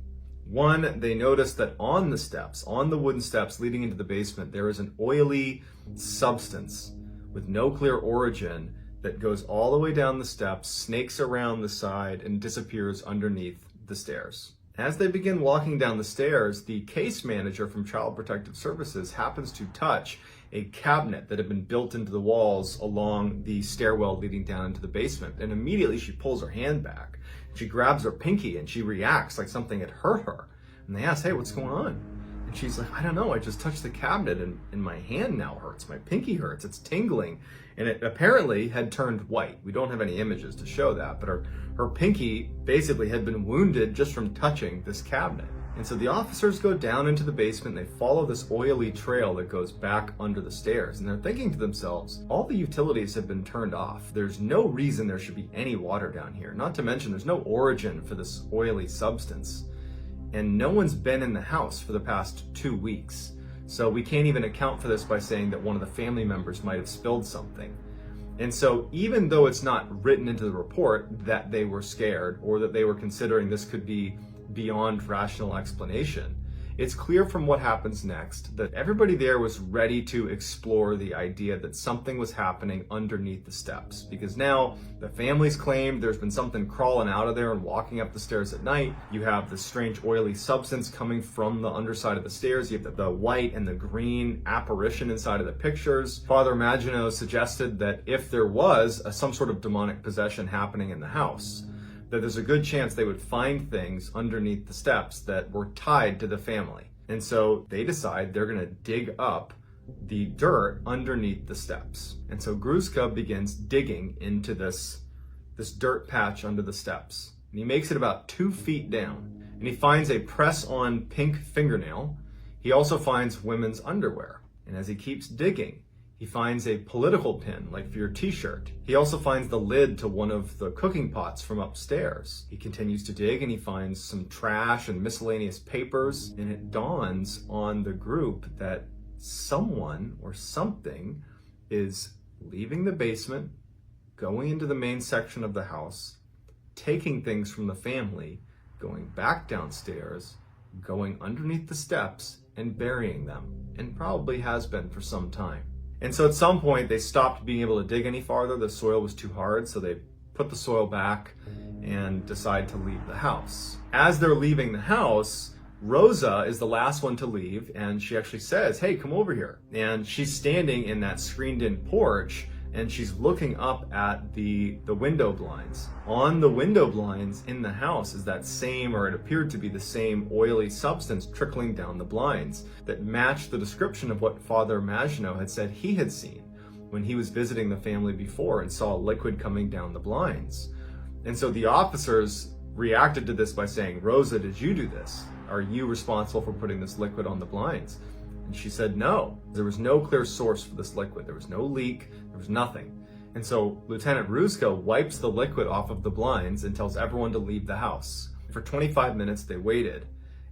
One, they notice that on the steps, on the wooden steps leading into the basement, there is an oily substance with no clear origin that goes all the way down the steps, snakes around the side, and disappears underneath the stairs. As they begin walking down the stairs, the case manager from Child Protective Services happens to touch a cabinet that had been built into the walls along the stairwell leading down into the basement. And immediately she pulls her hand back. She grabs her pinky and she reacts like something had hurt her. And they ask, "Hey, what's going on?" And she's like, "I don't know, I just touched the cabinet and my hand now hurts, my pinky hurts, it's tingling." And it apparently had turned white. We don't have any images to show that, but her pinky basically had been wounded just from touching this cabinet. And so the officers go down into the basement, they follow this oily trail that goes back under the stairs, and they're thinking to themselves, all the utilities have been turned off. There's no reason there should be any water down here. Not to mention there's no origin for this oily substance. And no one's been in the house for the past 2 weeks. So we can't even account for this by saying that one of the family members might have spilled something. And so even though it's not written into the report that they were scared or that they were considering this could be beyond rational explanation, it's clear from what happens next that everybody there was ready to explore the idea that something was happening underneath the steps, because now the family's claimed there's been something crawling out of there and walking up the stairs at night. You have this strange oily substance coming from the underside of the stairs. You have the white and the green apparition inside of the pictures. Father Maginot suggested that if there was some sort of demonic possession happening in the house, that there's a good chance they would find things underneath the steps that were tied to the family. And so they decide they're gonna dig up the dirt underneath the steps. And so Gruszka begins digging into this dirt patch under the steps. And he makes it about 2 feet down. And he finds a press-on pink fingernail. He also finds women's underwear. And as he keeps digging, he finds a political pin, like for your t-shirt. He also finds the lid to one of the cooking pots from upstairs. He continues to dig and he finds some trash and miscellaneous papers, and it dawns on the group that someone or something is leaving the basement, going into the main section of the house, taking things from the family, going back downstairs, going underneath the steps, and burying them, and probably has been for some time. And so at some point they stopped being able to dig any farther. The soil was too hard, so they put the soil back and decide to leave the house. As they're leaving the house, Rosa is the last one to leave, and she actually says, "Hey, come over here." And she's standing in that screened-in porch, and she's looking up at the window blinds. On the window blinds in the house is that same, or it appeared to be the same, oily substance trickling down the blinds that matched the description of what Father Maginot had said he had seen when he was visiting the family before and saw liquid coming down the blinds. And so the officers reacted to this by saying, "Rosa, did you do this? Are you responsible for putting this liquid on the blinds?" And she said no. There was no clear source for this liquid. There was no leak. There was nothing. And so Lieutenant Gruszka wipes the liquid off of the blinds and tells everyone to leave the house. For 25 minutes they waited,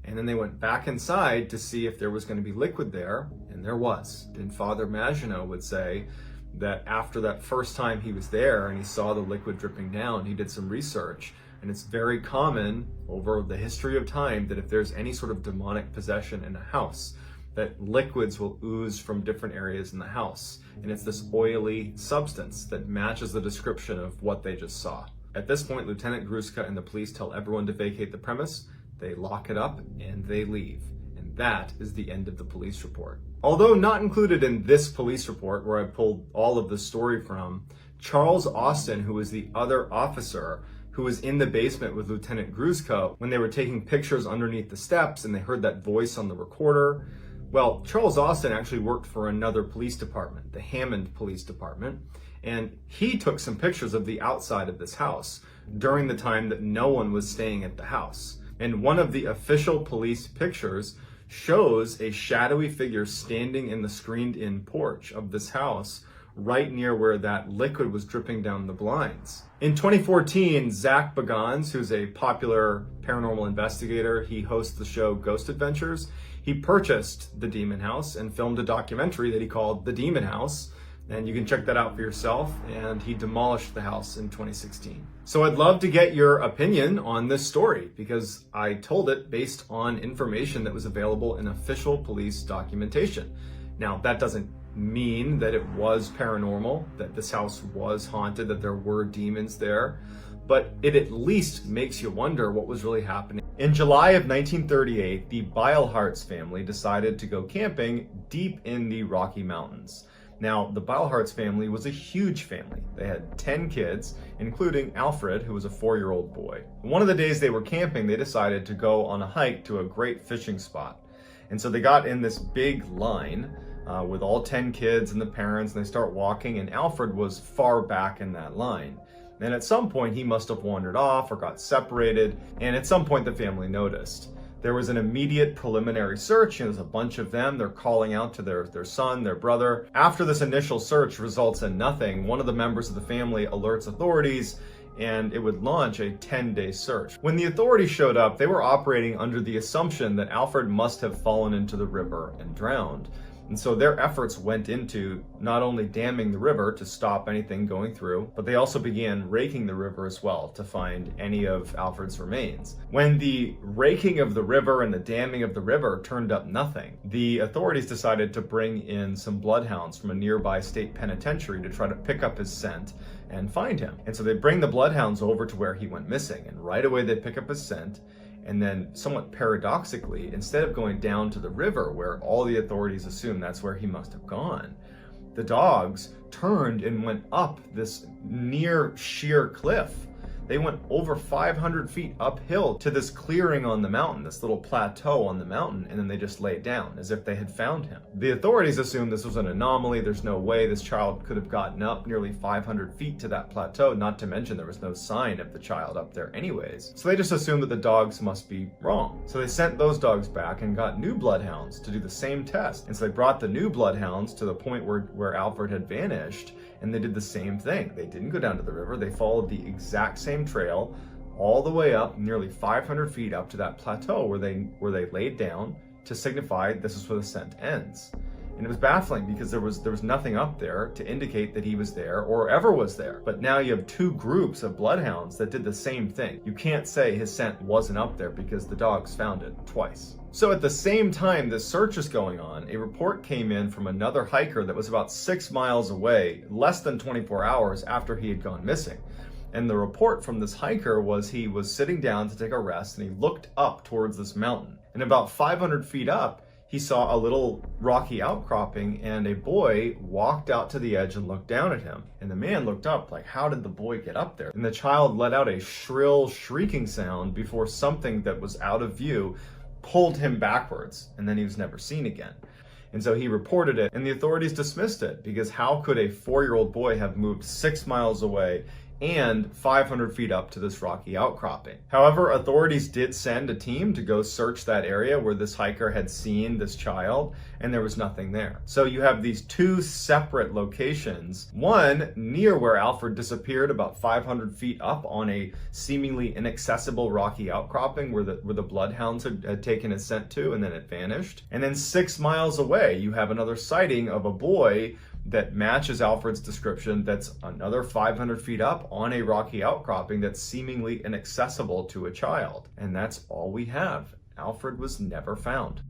and then they went back inside to see if there was going to be liquid there, and there was. And Father Maginot would say that after that first time he was there and he saw the liquid dripping down, he did some research, and it's very common over the history of time that if there's any sort of demonic possession in a house, that liquids will ooze from different areas in the house, and it's this oily substance that matches the description of what they just saw. At this point, Lieutenant Gruska and the police tell everyone to vacate the premise, they lock it up, and they leave. And that is the end of the police report. Although not included in this police report, where I pulled all of the story from, Charles Austin, who was the other officer who was in the basement with Lieutenant Gruska when they were taking pictures underneath the steps and they heard that voice on the recorder. Well, Charles Austin actually worked for another police department, the Hammond Police Department, and he took some pictures of the outside of this house during the time that no one was staying at the house. And one of the official police pictures shows a shadowy figure standing in the screened-in porch of this house right near where that liquid was dripping down the blinds. In 2014, Zach Bagans, who's a popular paranormal investigator, he hosts the show Ghost Adventures, he purchased the Demon House and filmed a documentary that he called The Demon House, and you can check that out for yourself, and he demolished the house in 2016. So I'd love to get your opinion on this story, because I told it based on information that was available in official police documentation. Now, that doesn't mean that it was paranormal, that this house was haunted, that there were demons there, but it at least makes you wonder what was really happening. In July of 1938, the Beilharz family decided to go camping deep in the Rocky Mountains. Now, the Beilharz family was a huge family. They had 10 kids, including Alfred, who was a 4-year-old boy. One of the days they were camping, they decided to go on a hike to a great fishing spot. And so they got in this big line with all 10 kids and the parents, and they start walking, and Alfred was far back in that line. And at some point, he must have wandered off or got separated, and at some point, the family noticed. There was an immediate preliminary search, and there's a bunch of them. They're calling out to their son, their brother. After this initial search results in nothing, one of the members of the family alerts authorities, and it would launch a 10-day search. When the authorities showed up, they were operating under the assumption that Alfred must have fallen into the river and drowned. And so their efforts went into not only damming the river to stop anything going through, but they also began raking the river as well to find any of Alfred's remains. When the raking of the river and the damming of the river turned up nothing, the authorities decided to bring in some bloodhounds from a nearby state penitentiary to try to pick up his scent and find him. And so they bring the bloodhounds over to where he went missing, and right away they pick up his scent. And then, somewhat paradoxically, instead of going down to the river where all the authorities assume that's where he must have gone, the dogs turned and went up this near sheer cliff. They went over 500 feet uphill to this clearing on the mountain, this little plateau on the mountain, and then they just laid down as if they had found him. The authorities assumed this was an anomaly. There's no way this child could have gotten up nearly 500 feet to that plateau, not to mention there was no sign of the child up there anyways. So they just assumed that the dogs must be wrong. So they sent those dogs back and got new bloodhounds to do the same test. And so they brought the new bloodhounds to the point where Alfred had vanished, and they did the same thing. They didn't go down to the river. They followed the exact same trail all the way up, nearly 500 feet up to that plateau where they laid down to signify this is where the scent ends. And it was baffling because there was nothing up there to indicate that he was there or ever was there. But now you have two groups of bloodhounds that did the same thing. You can't say his scent wasn't up there because the dogs found it twice. So at the same time this search is going on, a report came in from another hiker that was about 6 miles away, less than 24 hours after he had gone missing. And the report from this hiker was he was sitting down to take a rest, and he looked up towards this mountain. And about 500 feet up, he saw a little rocky outcropping, and a boy walked out to the edge and looked down at him. And the man looked up like, how did the boy get up there? And the child let out a shrill shrieking sound before something that was out of view pulled him backwards, and then he was never seen again. And so he reported it, and the authorities dismissed it, because how could a 4-year-old boy have moved 6 miles away and 500 feet up to this rocky outcropping? However, authorities did send a team to go search that area where this hiker had seen this child, and there was nothing there. So you have these two separate locations, one near where Alfred disappeared about 500 feet up on a seemingly inaccessible rocky outcropping where the bloodhounds had taken his scent to, and then it vanished. And then 6 miles away, you have another sighting of a boy that matches Alfred's description that's another 500 feet up on a rocky outcropping that's seemingly inaccessible to a child. And that's all we have. Alfred was never found.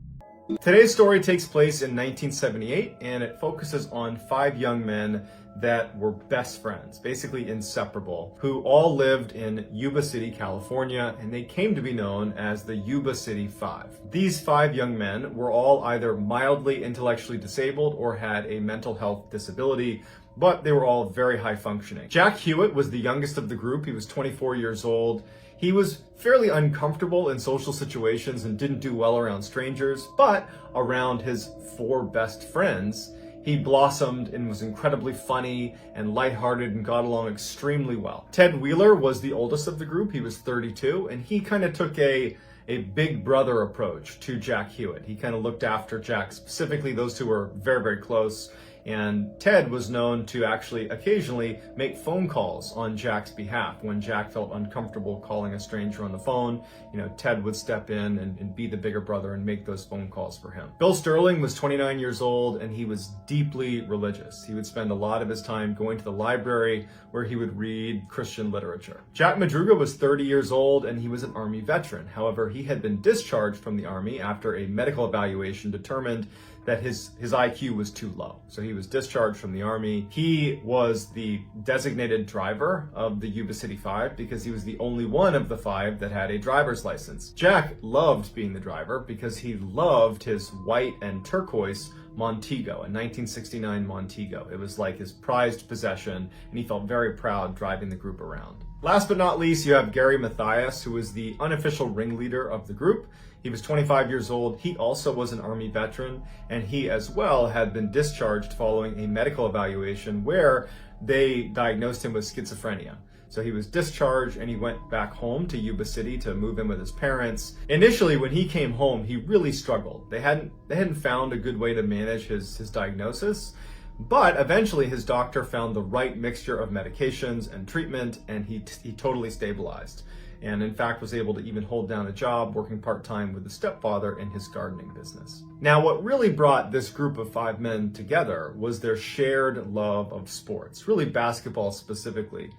Today's story takes place in 1978, and it focuses on 5 young men that were best friends, basically inseparable, who all lived in Yuba City, California, and they came to be known as the Yuba City Five. These 5 young men were all either mildly intellectually disabled or had a mental health disability, but they were all very high functioning. Jack Hewitt was the youngest of the group. He was 24 years old. He was fairly uncomfortable in social situations and didn't do well around strangers, but around his 4 best friends, he blossomed and was incredibly funny and lighthearted and got along extremely well. Ted Wheeler was the oldest of the group. He was 32, and he kind of took a big brother approach to Jack Hewitt. He kind of looked after Jack specifically. Those two were very, very close. And Ted was known to actually occasionally make phone calls on Jack's behalf. When Jack felt uncomfortable calling a stranger on the phone, Ted would step in and be the bigger brother and make those phone calls for him. Bill Sterling was 29 years old, and he was deeply religious. He would spend a lot of his time going to the library where he would read Christian literature. Jack Madruga was 30 years old, and he was an Army veteran. However, he had been discharged from the Army after a medical evaluation determined that his IQ was too low. So he was discharged from the Army. He was the designated driver of the Yuba City Five because he was the only one of the 5 that had a driver's license. Jack loved being the driver because he loved his white and turquoise Montego, a 1969 Montego. It was like his prized possession, and he felt very proud driving the group around. Last but not least, you have Gary Mathias, who was the unofficial ringleader of the group. He was 25 years old. He also was an Army veteran, and he as well had been discharged following a medical evaluation where they diagnosed him with schizophrenia. So he was discharged and he went back home to Yuba City to move in with his parents. Initially, when he came home, he really struggled. They hadn't found a good way to manage his diagnosis. But eventually his doctor found the right mixture of medications and treatment, and he totally stabilized. And in fact was able to even hold down a job working part-time with the stepfather in his gardening business. Now, what really brought this group of 5 men together was their shared love of sports, really basketball specifically.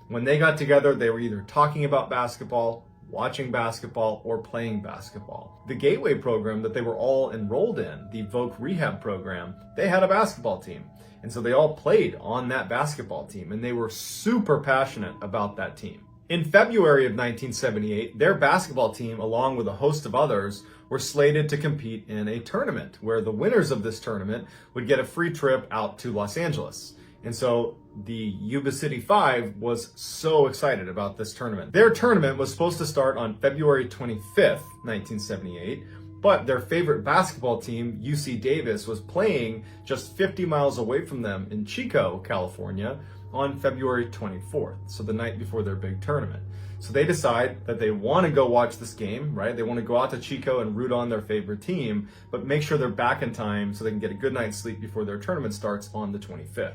When they got together, they were either talking about basketball, watching basketball, or playing basketball. The Gateway program that they were all enrolled in, the Voc Rehab program, they had a basketball team. And so they all played on that basketball team, and they were super passionate about that team. In February of 1978, their basketball team, along with a host of others, were slated to compete in a tournament where the winners of this tournament would get a free trip out to Los Angeles. And so the Yuba City Five was so excited about this tournament. Their tournament was supposed to start on February 25th, 1978, but their favorite basketball team, UC Davis, was playing just 50 miles away from them in Chico, California, on February 24th, so the night before their big tournament. So they decide that they want to go watch this game, right? They want to go out to Chico and root on their favorite team, but make sure they're back in time so they can get a good night's sleep before their tournament starts on the 25th.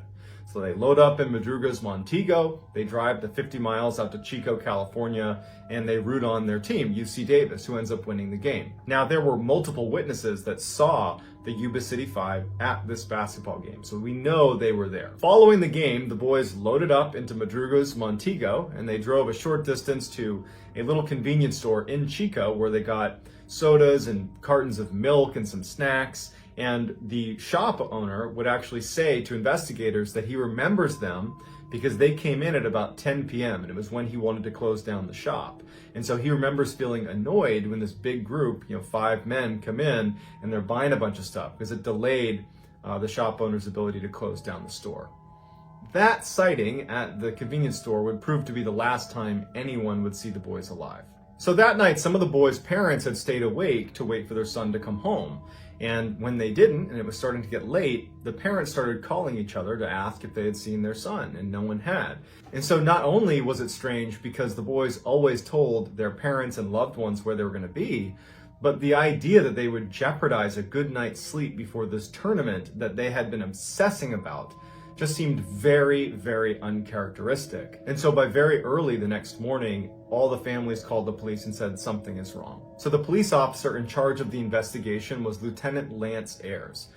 So they load up in Madruga's Montego, they drive the 50 miles out to Chico, California, and they root on their team, UC Davis, who ends up winning the game. Now, there were multiple witnesses that saw the Yuba City Five at this basketball game, so we know they were there. Following the game, the boys loaded up into Madruga's Montego, and they drove a short distance to a little convenience store in Chico where they got sodas and cartons of milk and some snacks. And the shop owner would actually say to investigators that he remembers them because they came in at about 10 p.m. and it was when he wanted to close down the shop. And so he remembers feeling annoyed when this big group, 5 men, come in and they're buying a bunch of stuff because it delayed the shop owner's ability to close down the store. That sighting at the convenience store would prove to be the last time anyone would see the boys alive. So that night, some of the boys' parents had stayed awake to wait for their son to come home. And when they didn't, and it was starting to get late, the parents started calling each other to ask if they had seen their son, and no one had. And so not only was it strange because the boys always told their parents and loved ones where they were going to be, but the idea that they would jeopardize a good night's sleep before this tournament that they had been obsessing about just seemed very, very uncharacteristic. And so by very early the next morning, all the families called the police and said something is wrong. So the police officer in charge of the investigation was Lieutenant Lance Ayers.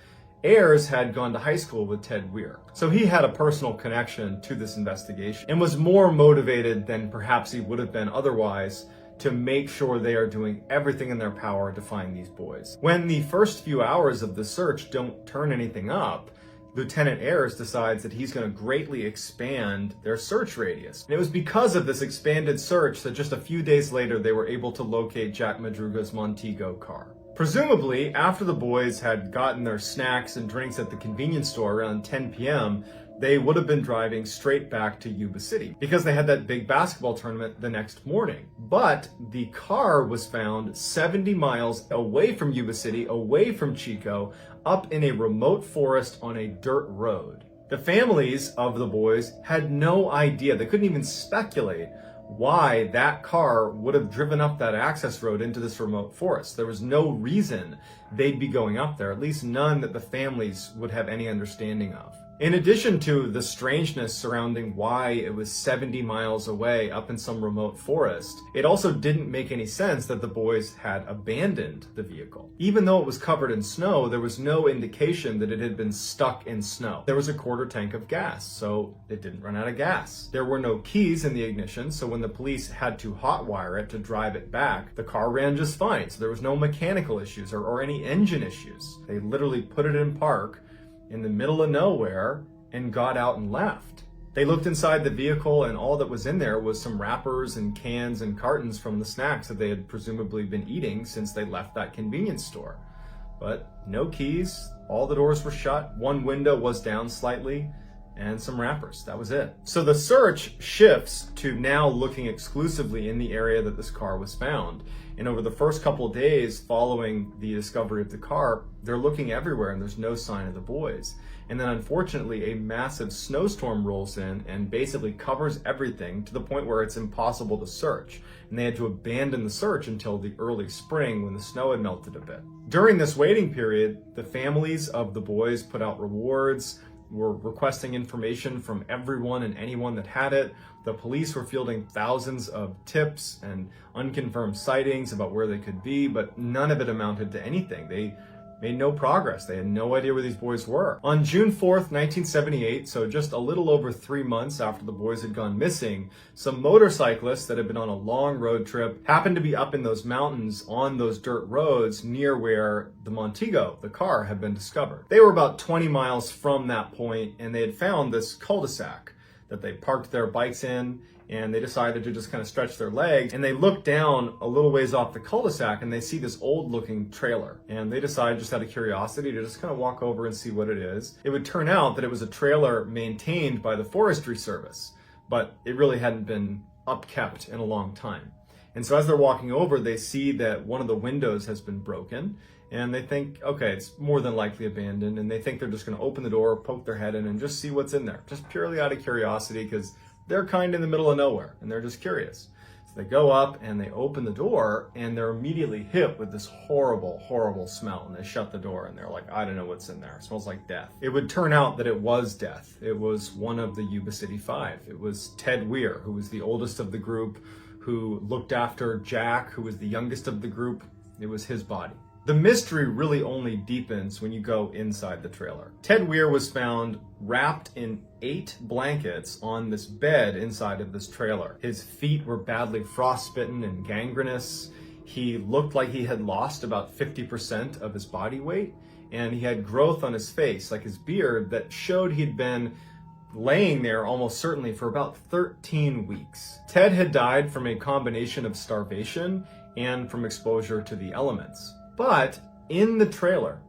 Ayers had gone to high school with Ted Weir, so he had a personal connection to this investigation and was more motivated than perhaps he would have been otherwise to make sure they are doing everything in their power to find these boys. When the first few hours of the search don't turn anything up, Lieutenant Ayers decides that he's going to greatly expand their search radius. And it was because of this expanded search that just a few days later they were able to locate Jack Madruga's Montego car. Presumably, after the boys had gotten their snacks and drinks at the convenience store around 10 p.m., they would have been driving straight back to Yuba City because they had that big basketball tournament the next morning. But the car was found 70 miles away from Yuba City, away from Chico, up in a remote forest on a dirt road. The families of the boys had no idea. They couldn't even speculate why that car would have driven up that access road into this remote forest. There was no reason they'd be going up there, at least none that the families would have any understanding of. In addition to the strangeness surrounding why it was 70 miles away up in some remote forest, it also didn't make any sense that the boys had abandoned the vehicle. Even though it was covered in snow, there was no indication that it had been stuck in snow. There was a quarter tank of gas, so it didn't run out of gas. There were no keys in the ignition, so when the police had to hotwire it to drive it back, the car ran just fine. So there was no mechanical issues or any engine issues. They literally put it in park in the middle of nowhere and got out and left. They looked inside the vehicle and all that was in there was some wrappers and cans and cartons from the snacks that they had presumably been eating since they left that convenience store. But no keys, all the doors were shut, one window was down slightly, and some wrappers. That was it. So the search shifts to now looking exclusively in the area that this car was found. And over the first couple of days following the discovery of the car, they're looking everywhere and there's no sign of the boys. And then unfortunately, a massive snowstorm rolls in and basically covers everything to the point where it's impossible to search. And they had to abandon the search until the early spring when the snow had melted a bit. During this waiting period, the families of the boys put out rewards, were requesting information from everyone and anyone that had it. The police were fielding thousands of tips and unconfirmed sightings about where they could be, but none of it amounted to anything. They made no progress. They had no idea where these boys were. On June 4th, 1978, so just a little over 3 months after the boys had gone missing, some motorcyclists that had been on a long road trip happened to be up in those mountains on those dirt roads near where the Montego, the car, had been discovered. They were about 20 miles from that point, and they had found this cul-de-sac that they parked their bikes in, and they decided to just kind of stretch their legs, and they look down a little ways off the cul-de-sac and they see this old looking trailer, and they decided, just out of curiosity, to just kind of walk over and see what it is. It would turn out that it was a trailer maintained by the Forestry Service, but it really hadn't been upkept in a long time. And so as they're walking over, they see that one of the windows has been broken, and they think, okay, it's more than likely abandoned, and they think they're just going to open the door, poke their head in, and just see what's in there, just purely out of curiosity, because they're kind of in the middle of nowhere and they're just curious. So they go up and they open the door and they're immediately hit with this horrible, horrible smell. And they shut the door and they're like, I don't know what's in there. It smells like death. It would turn out that it was death. It was one of the Yuba City Five. It was Ted Weir, who was the oldest of the group, who looked after Jack, who was the youngest of the group. It was his body. The mystery really only deepens when you go inside the trailer. Ted Weir was found wrapped in 8 blankets on this bed inside of this trailer. His feet were badly frostbitten and gangrenous. He looked like he had lost about 50% of his body weight, and he had growth on his face, like his beard, that showed he'd been laying there almost certainly for about 13 weeks. Ted had died from a combination of starvation and from exposure to the elements. But in the trailer,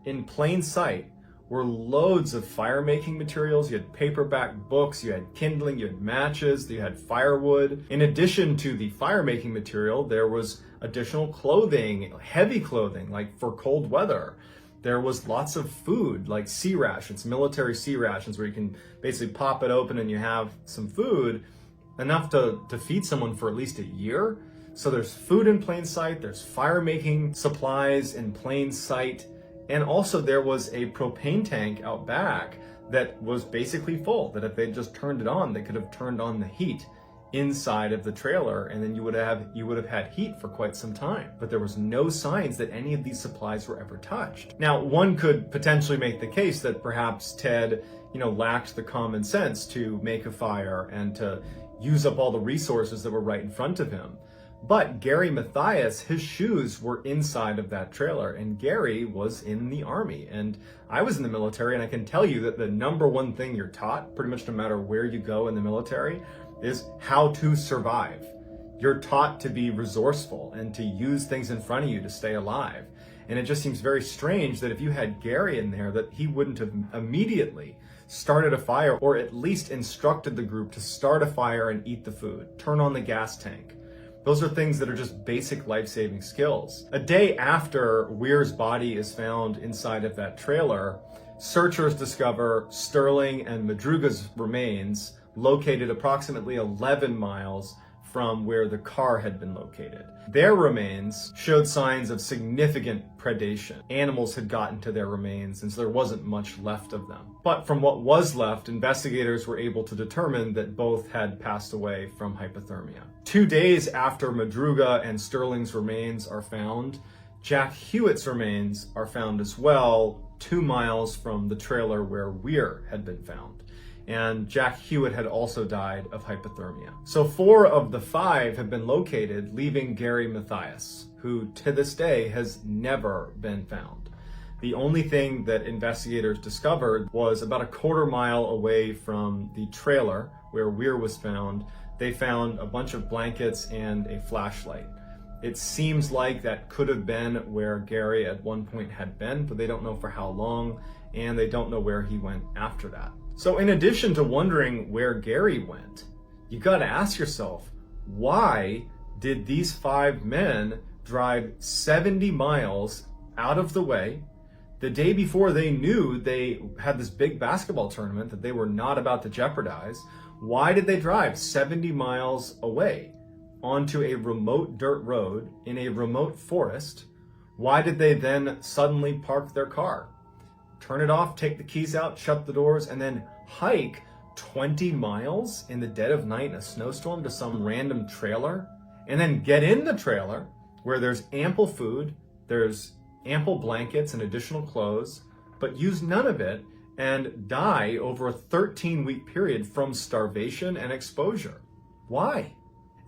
in plain sight, were loads of fire-making materials. You had paperback books, you had kindling, you had matches, you had firewood. In addition to the fire-making material, there was additional clothing, heavy clothing, like for cold weather. There was lots of food, like sea rations, military sea rations, where you can basically pop it open and you have some food, enough to feed someone for at least a year. So there's food in plain sight, there's fire-making supplies in plain sight, and also there was a propane tank out back that was basically full, that if they just turned it on, they could have turned on the heat inside of the trailer, and then you would have had heat for quite some time. But there was no signs that any of these supplies were ever touched. Now, one could potentially make the case that perhaps Ted, lacked the common sense to make a fire and to use up all the resources that were right in front of him. But Gary Mathias, his shoes were inside of that trailer, and Gary was in the Army. And I was in the military, and I can tell you that the number one thing you're taught, pretty much no matter where you go in the military, is how to survive. You're taught to be resourceful and to use things in front of you to stay alive. And it just seems very strange that if you had Gary in there, that he wouldn't have immediately started a fire, or at least instructed the group to start a fire and eat the food, turn on the gas tank. Those are things that are just basic life-saving skills. A day after Weir's body is found inside of that trailer, searchers discover Sterling and Madruga's remains located approximately 11 miles from where the car had been located. Their remains showed signs of significant predation. Animals had gotten to their remains, and so there wasn't much left of them. But from what was left, investigators were able to determine that both had passed away from hypothermia. 2 days after Madruga and Sterling's remains are found, Jack Hewitt's remains are found as well, 2 miles from the trailer where Weir had been found. And Jack Hewitt had also died of hypothermia. So 4 of the 5 have been located, leaving Gary Mathias, who to this day has never been found. The only thing that investigators discovered was about a quarter mile away from the trailer where Weir was found, they found a bunch of blankets and a flashlight. It seems like that could have been where Gary at one point had been, but they don't know for how long, and they don't know where he went after that. So in addition to wondering where Gary went, you gotta ask yourself, why did these 5 men drive 70 miles out of the way the day before they knew they had this big basketball tournament that they were not about to jeopardize? Why did they drive 70 miles away onto a remote dirt road in a remote forest? Why did they then suddenly park their car, turn it off, take the keys out, shut the doors, and then hike 20 miles in the dead of night in a snowstorm to some random trailer, and then get in the trailer where there's ample food, there's ample blankets and additional clothes, but use none of it and die over a 13-week period from starvation and exposure? Why?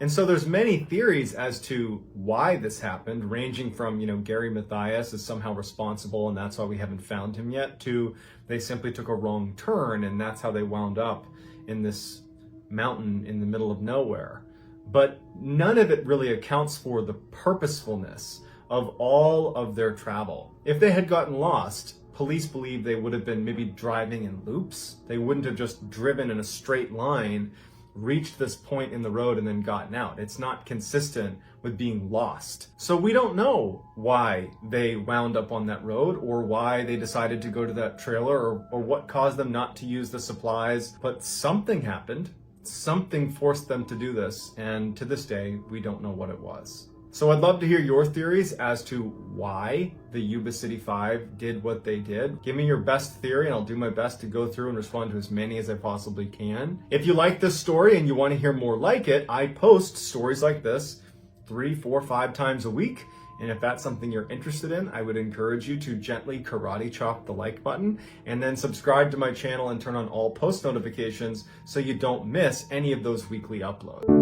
And so there's many theories as to why this happened, ranging from, Gary Mathias is somehow responsible and that's why we haven't found him yet, to they simply took a wrong turn and that's how they wound up in this mountain in the middle of nowhere. But none of it really accounts for the purposefulness of all of their travel. If they had gotten lost, police believe they would have been maybe driving in loops. They wouldn't have just driven in a straight line, reached this point in the road and then gotten out. It's not consistent with being lost. So we don't know why they wound up on that road, or why they decided to go to that trailer, or what caused them not to use the supplies, but something happened. Something forced them to do this, and to this day, we don't know what it was. So I'd love to hear your theories as to why the Yuba City 5 did what they did. Give me your best theory and I'll do my best to go through and respond to as many as I possibly can. If you like this story and you want to hear more like it, I post stories like this 3, 4, 5 times a week. And if that's something you're interested in, I would encourage you to gently karate chop the like button and then subscribe to my channel and turn on all post notifications so you don't miss any of those weekly uploads.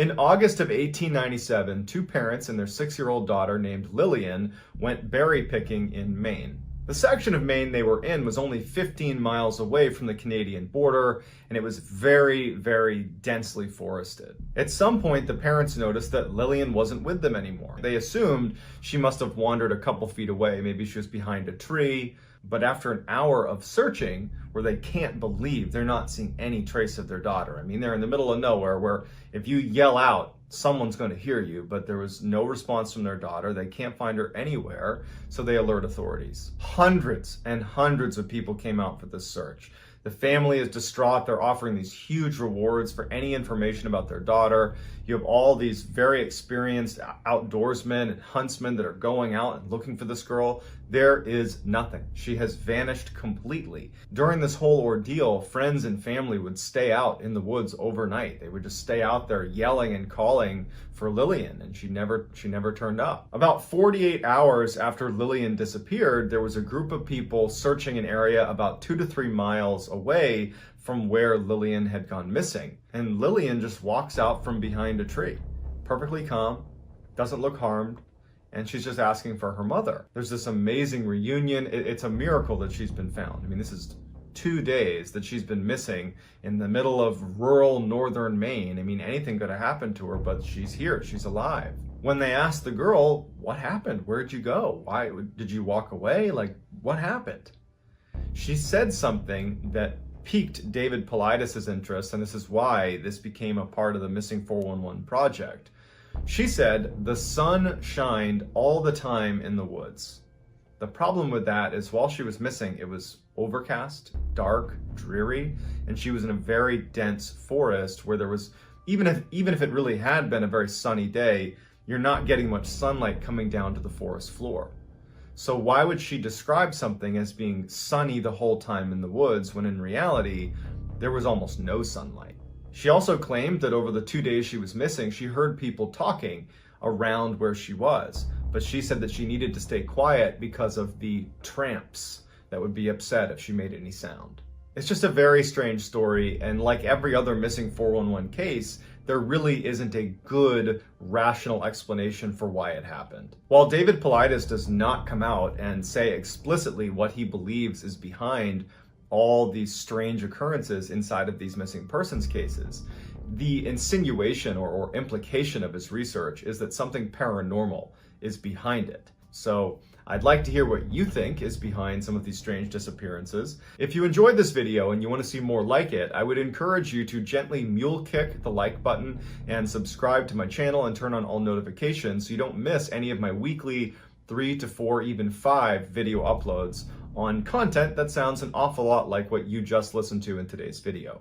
In August of 1897, two parents and their 6-year-old daughter named Lillian went berry picking in Maine. The section of Maine they were in was only 15 miles away from the Canadian border, and it was very, very densely forested. At some point, the parents noticed that Lillian wasn't with them anymore. They assumed she must have wandered a couple feet away. Maybe she was behind a tree. But after an hour of searching, where they can't believe they're not seeing any trace of their daughter. I mean, they're in the middle of nowhere where if you yell out, someone's going to hear you, but there was no response from their daughter. They can't find her anywhere, so they alert authorities. Hundreds and hundreds of people came out for this search. The family is distraught. They're offering these huge rewards for any information about their daughter. You have all these very experienced outdoorsmen and huntsmen that are going out and looking for this girl. There is nothing. She has vanished completely. During this whole ordeal, friends and family would stay out in the woods overnight. They would just stay out there yelling and calling for Lillian, and she never turned up. About 48 hours after Lillian disappeared, there was a group of people searching an area about 2 to 3 miles away from where Lillian had gone missing. And Lillian just walks out from behind a tree, perfectly calm, doesn't look harmed, and she's just asking for her mother. There's this amazing reunion. It's a miracle that she's been found. I mean, this is 2 days that she's been missing in the middle of rural northern Maine. I mean, anything could have happened to her, but she's here, she's alive. When they asked the girl, what happened? Where'd you go? Why did you walk away? Like, what happened? She said something that piqued David Paulides' interest, and this is why this became a part of the Missing 411 project. She said, the sun shined all the time in the woods. The problem with that is while she was missing, it was overcast, dark, dreary, and she was in a very dense forest where there was, even if it really had been a very sunny day, you're not getting much sunlight coming down to the forest floor. So why would she describe something as being sunny the whole time in the woods when in reality, there was almost no sunlight? She also claimed that over the 2 days she was missing, she heard people talking around where she was, but she said that she needed to stay quiet because of the tramps that would be upset if she made any sound. It's just a very strange story, and like every other missing 411 case, there really isn't a good, rational explanation for why it happened. While David Paulides does not come out and say explicitly what he believes is behind all these strange occurrences inside of these missing persons cases, the insinuation or implication of his research is that something paranormal is behind it. So I'd like to hear what you think is behind some of these strange disappearances. If you enjoyed this video and you want to see more like it, I would encourage you to gently mule kick the like button and subscribe to my channel and turn on all notifications so you don't miss any of my weekly 3 to 4, even 5 video uploads on content that sounds an awful lot like what you just listened to in today's video.